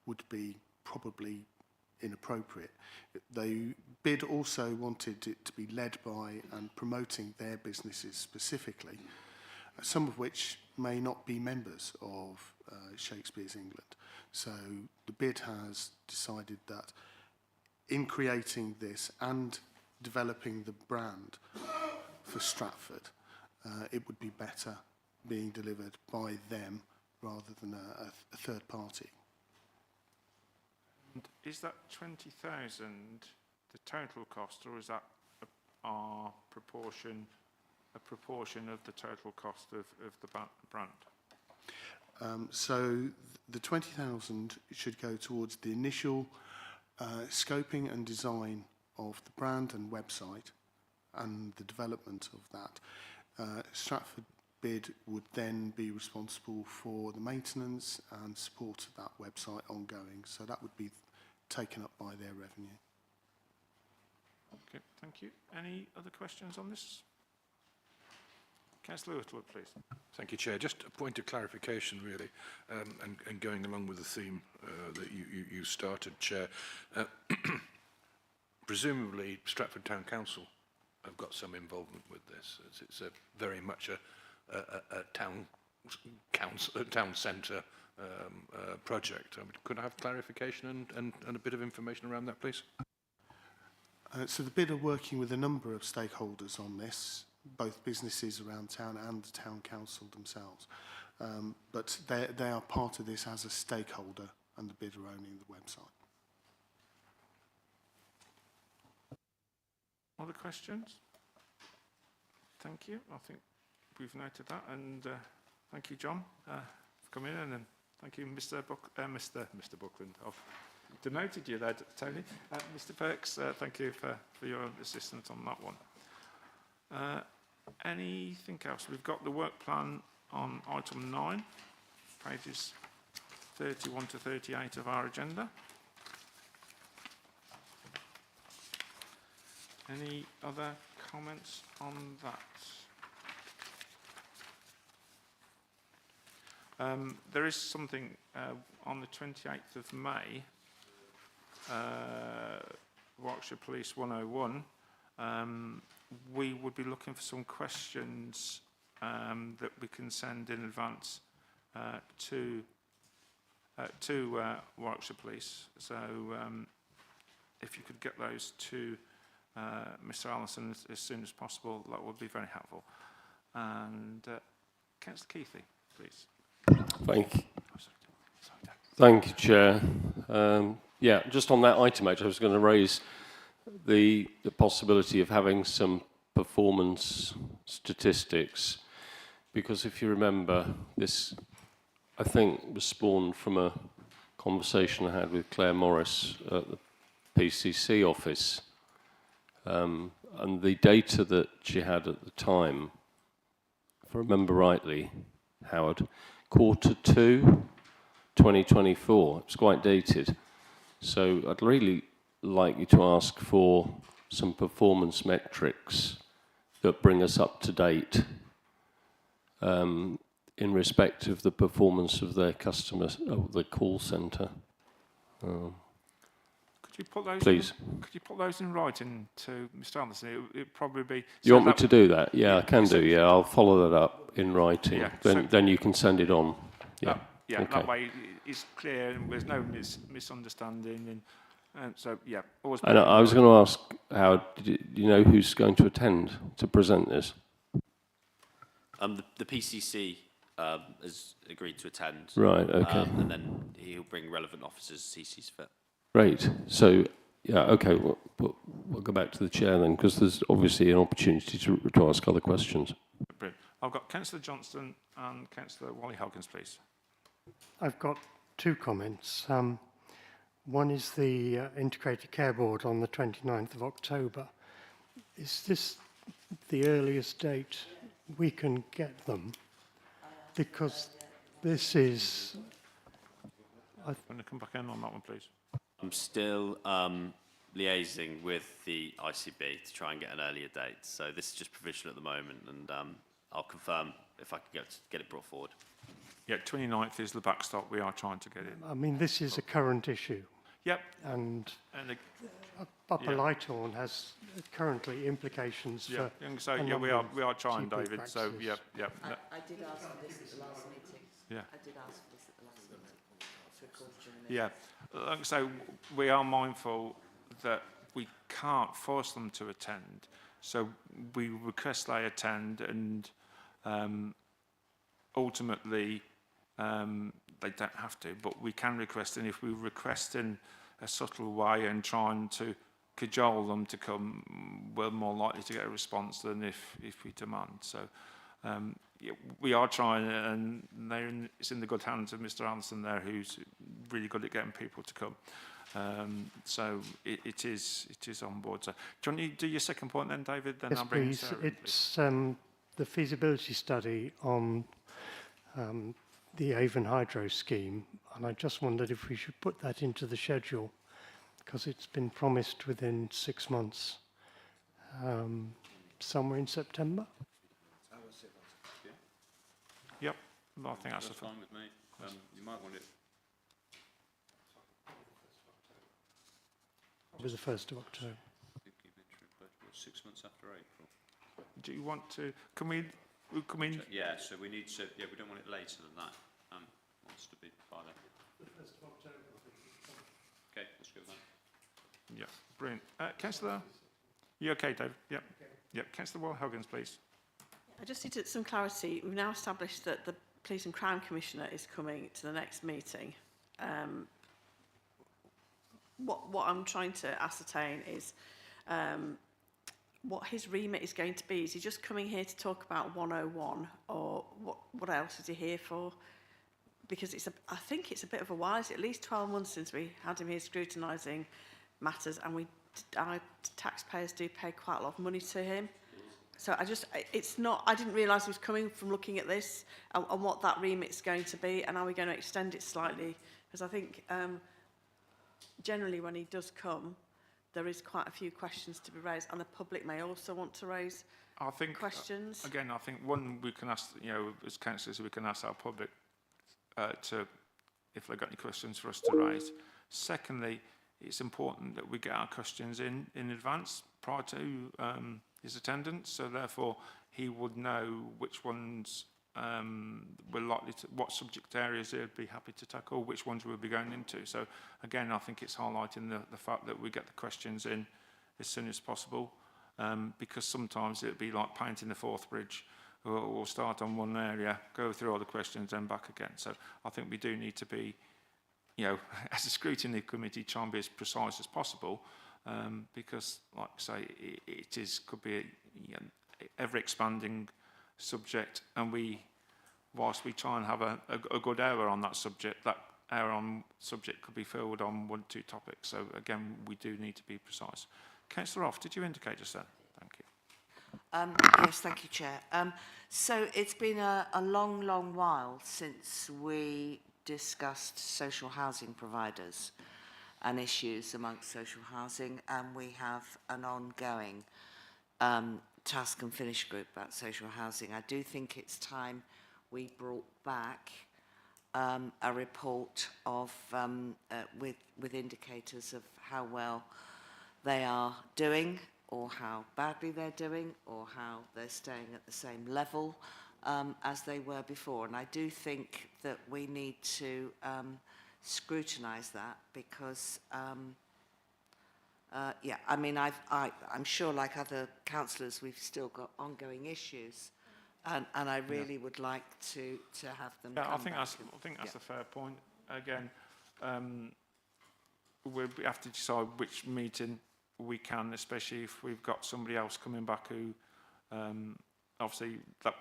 would be probably inappropriate. The bid also wanted it to be led by and promoting their businesses specifically, some of which may not be members of Shakespeare's England. So the bid has decided that in creating this and developing the brand for Stratford, it would be better being delivered by them rather than a third party. And is that 20,000 the total cost, or is that a proportion of the total cost of the brand? So the 20,000 should go towards the initial scoping and design of the brand and website and the development of that. Stratford Bid would then be responsible for the maintenance and support of that website ongoing. So that would be taken up by their revenue. Okay, thank you. Any other questions on this? Councillor Whitwood, please. Thank you, Chair. Just a point of clarification, really, and going along with the theme that you started, Chair. Presumably, Stratford Town Council have got some involvement with this. It's a very much a town centre project. Could I have clarification and a bit of information around that, please? So the bid are working with a number of stakeholders on this, both businesses around town and the town council themselves. But they are part of this as a stakeholder, and the bid are owning the website. Other questions? Thank you. I think we've noted that, and thank you, John, for coming in, and thank you, Mr. Buckland. I've denoted you there, Tony. Mr. Perks, thank you for your assistance on that one. Anything else? We've got the work plan on item 9, pages 31 to 38 of our agenda. Any other comments on that? There is something on the 28th of May, Warwickshire Police 101. We would be looking for some questions that we can send in advance to Warwickshire Police. So if you could get those to Mr. Allison as soon as possible, that would be very helpful. And Councillor Keithley, please. Thank you, Chair. Yeah, just on that item, actually, I was going to raise the possibility of having some performance statistics, because if you remember, this, I think, was spawned from a conversation I had with Claire Morris at the PCC office. And the data that she had at the time, if I remember rightly, Howard, Q2 2024, it's quite dated. So I'd really like you to ask for some performance metrics that bring us up to date. in respect of the performance of their customers, of the call centre. Could you put those? Please. Could you put those in writing to Mr. Anderson? It'd probably be. You want me to do that? Yeah, I can do. Yeah, I'll follow that up in writing. Yeah, Then you can send it on. Yeah. Yeah, Okay. that way it's clear and there's no misunderstanding. And so, yeah, always. And I was going to ask, Howard, do you know who's going to attend to present this? The PCC has agreed to attend. Right, okay. And then he'll bring relevant officers as he sees fit. Great. So, yeah, okay, we'll go back to the chair then, because there's obviously an opportunity to ask other questions. Brilliant. I've got Councillor Johnston and Councillor Wally-Hoggins, please. I've got two comments. One is the Integrated Care Board on the 29th of October. Is this the earliest date we can get them? Because this is... I'm going to come back in on that one, please. I'm still liaising with the ICB to try and get an earlier date. So this is just provisional at the moment, and I'll confirm if I can get it brought forward. Yeah, 29th is the backstop. We are trying to get it. I mean, this is a current issue. Yep. And Upper Lighthorn has currently implications for... So, yeah, we are trying, David. Practices. So, yeah. I did ask for this at the last meeting. Yeah. I did ask for this at the last meeting. It's recorded in the minutes. Yeah. So we are mindful that we can't force them to attend. So we request they attend, and ultimately they don't have to, but we can request, and if we request in a subtle way and trying to cajole them to come, we're more likely to get a response than if we demand. So yeah, we are trying, and it's in the good hands of Mr. Anderson there, who's really good at getting people to come. So it is on board. So do you want to do your second point then, David? Then Yes, I'll bring please. Sarah in, It's the feasibility study on the Avon Hydro scheme, and I just wondered if we should put that into the schedule, because it's been promised within 6 months, somewhere in September. Yep, I think that's fine with me. You might want it. It was the 1st of October. 6 months after April. Do you want to? Can we? Yeah. So we need to. Yeah, we don't want it later than that. Wants to be by then. The 1st of October. Okay, let's go with that. Yeah, brilliant. Councillor, you okay, David? Yep. Okay. Yep. Councillor Wall-Hoggins, please. I just need some clarity. We've now established that the Police and Crime Commissioner is coming to the next meeting. What I'm trying to ascertain is what his remit is going to be. Is he just coming here to talk about 101, or what else is he here for? Because I think it's a bit of a while. It's at least 12 months since we had him here scrutinising matters, and our taxpayers do pay quite a lot of money to him. So I didn't realise he was coming from looking at this and what that remit's going to be, and are we going to extend it slightly? Because I think generally when he does come, there is quite a few questions to be raised, and the public may also want to raise questions. Again, I think one we can ask, as councillors, we can ask our public if they've got any questions for us to raise. Secondly, it's important that we get our questions in advance prior to his attendance, so therefore he would know which ones we're likely to, what subject areas he'd be happy to tackle, which ones we'll be going into. So again, I think it's highlighting the fact that we get the questions in as soon as possible, because sometimes it'd be like painting the fourth bridge. We'll start on one area, go through all the questions, then back again. So I think we do need to be, as a scrutiny committee, try and be as precise as possible, because, like I say, it could be an ever-expanding subject, and whilst we try and have a good hour on that subject, that hour on subject could be filled on 1 or 2 topics. So again, we do need to be precise. Councillor Off, did you indicate just then? Thank you. Yes, thank you, Chair. So it's been a long while since we discussed social housing providers and issues amongst social housing, and we have an ongoing task and finish group about social housing. I do think it's time we brought back a report of with indicators of how well they are doing, or how badly they're doing, or how they're staying at the same level as they were before. And I do think that we need to scrutinise that, because yeah, I mean, I'm sure, like other councillors, we've still got ongoing issues, and I really would like to have them. Yeah, come I think back that's and- a fair point. Again, we have to decide which meeting we can, especially if we've got somebody else coming back who, obviously, that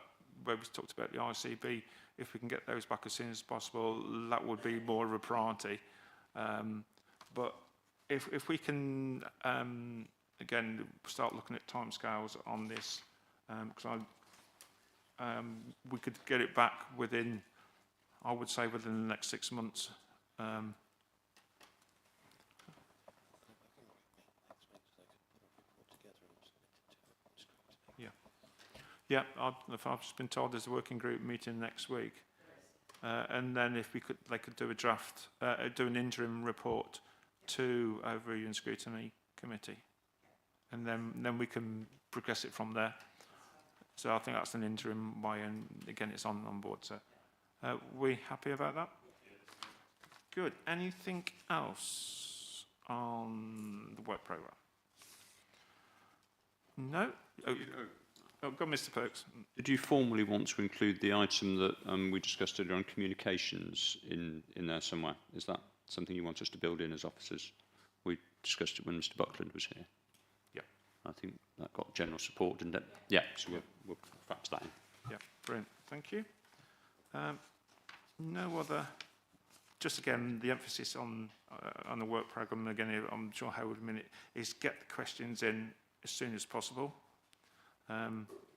where we talked about the ICB. If we can get those back as soon as possible, that would be more of a priority. But if we can, again, start looking at timescales on this, because we could get it back within, I would say, within the next 6 months. Yeah, I've just been told there's a working group meeting next week, and then if they could do a draft, do an interim report to Overview and Scrutiny Committee, and then we can progress it from there. So I think that's an interim way, and again, it's on board. So, we happy about that? Good. Anything else on the work programme? No. Oh, go on, Mr. Perks. Did you formally want to include the item that we discussed earlier on communications in there somewhere? Is that something you want us to build in as officers? We discussed it when Mr. Buckland was here. Yeah. I think that got general support, didn't it? Yeah, so we'll perhaps that in. Yeah, brilliant. Thank you. No other. Just again, the emphasis on the work programme. Again, I'm sure Howard will minute is get the questions in as soon as possible.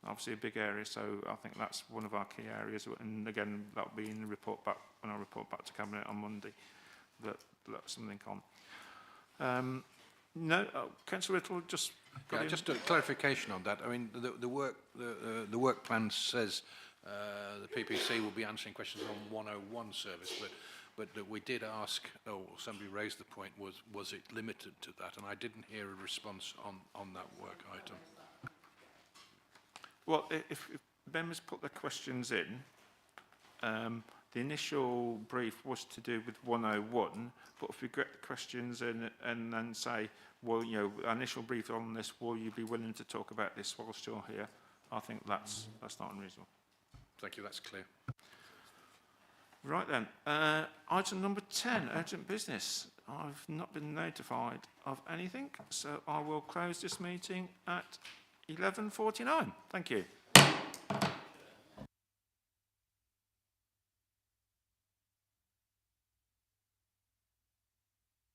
Obviously a big area, so I think that's one of our key areas. And again, that'll be in the report back when I report back to Cabinet on Monday. That's something on. No, Councillor Whittle, just. Just a clarification on that. I mean, the work plan says the PPC will be answering questions on 101 service, but that we did ask, or somebody raised the point, was it limited to that? And I didn't hear a response on that work item. Well, if members put their questions in, the initial brief was to do with 101, but if we get the questions in and then say, well, you know, our initial brief on this, will you be willing to talk about this whilst you're here? I think that's not unreasonable. Thank you, that's clear. Right then, item number 10, urgent business. I've not been notified of anything, so I will close this meeting at 11:49. Thank you.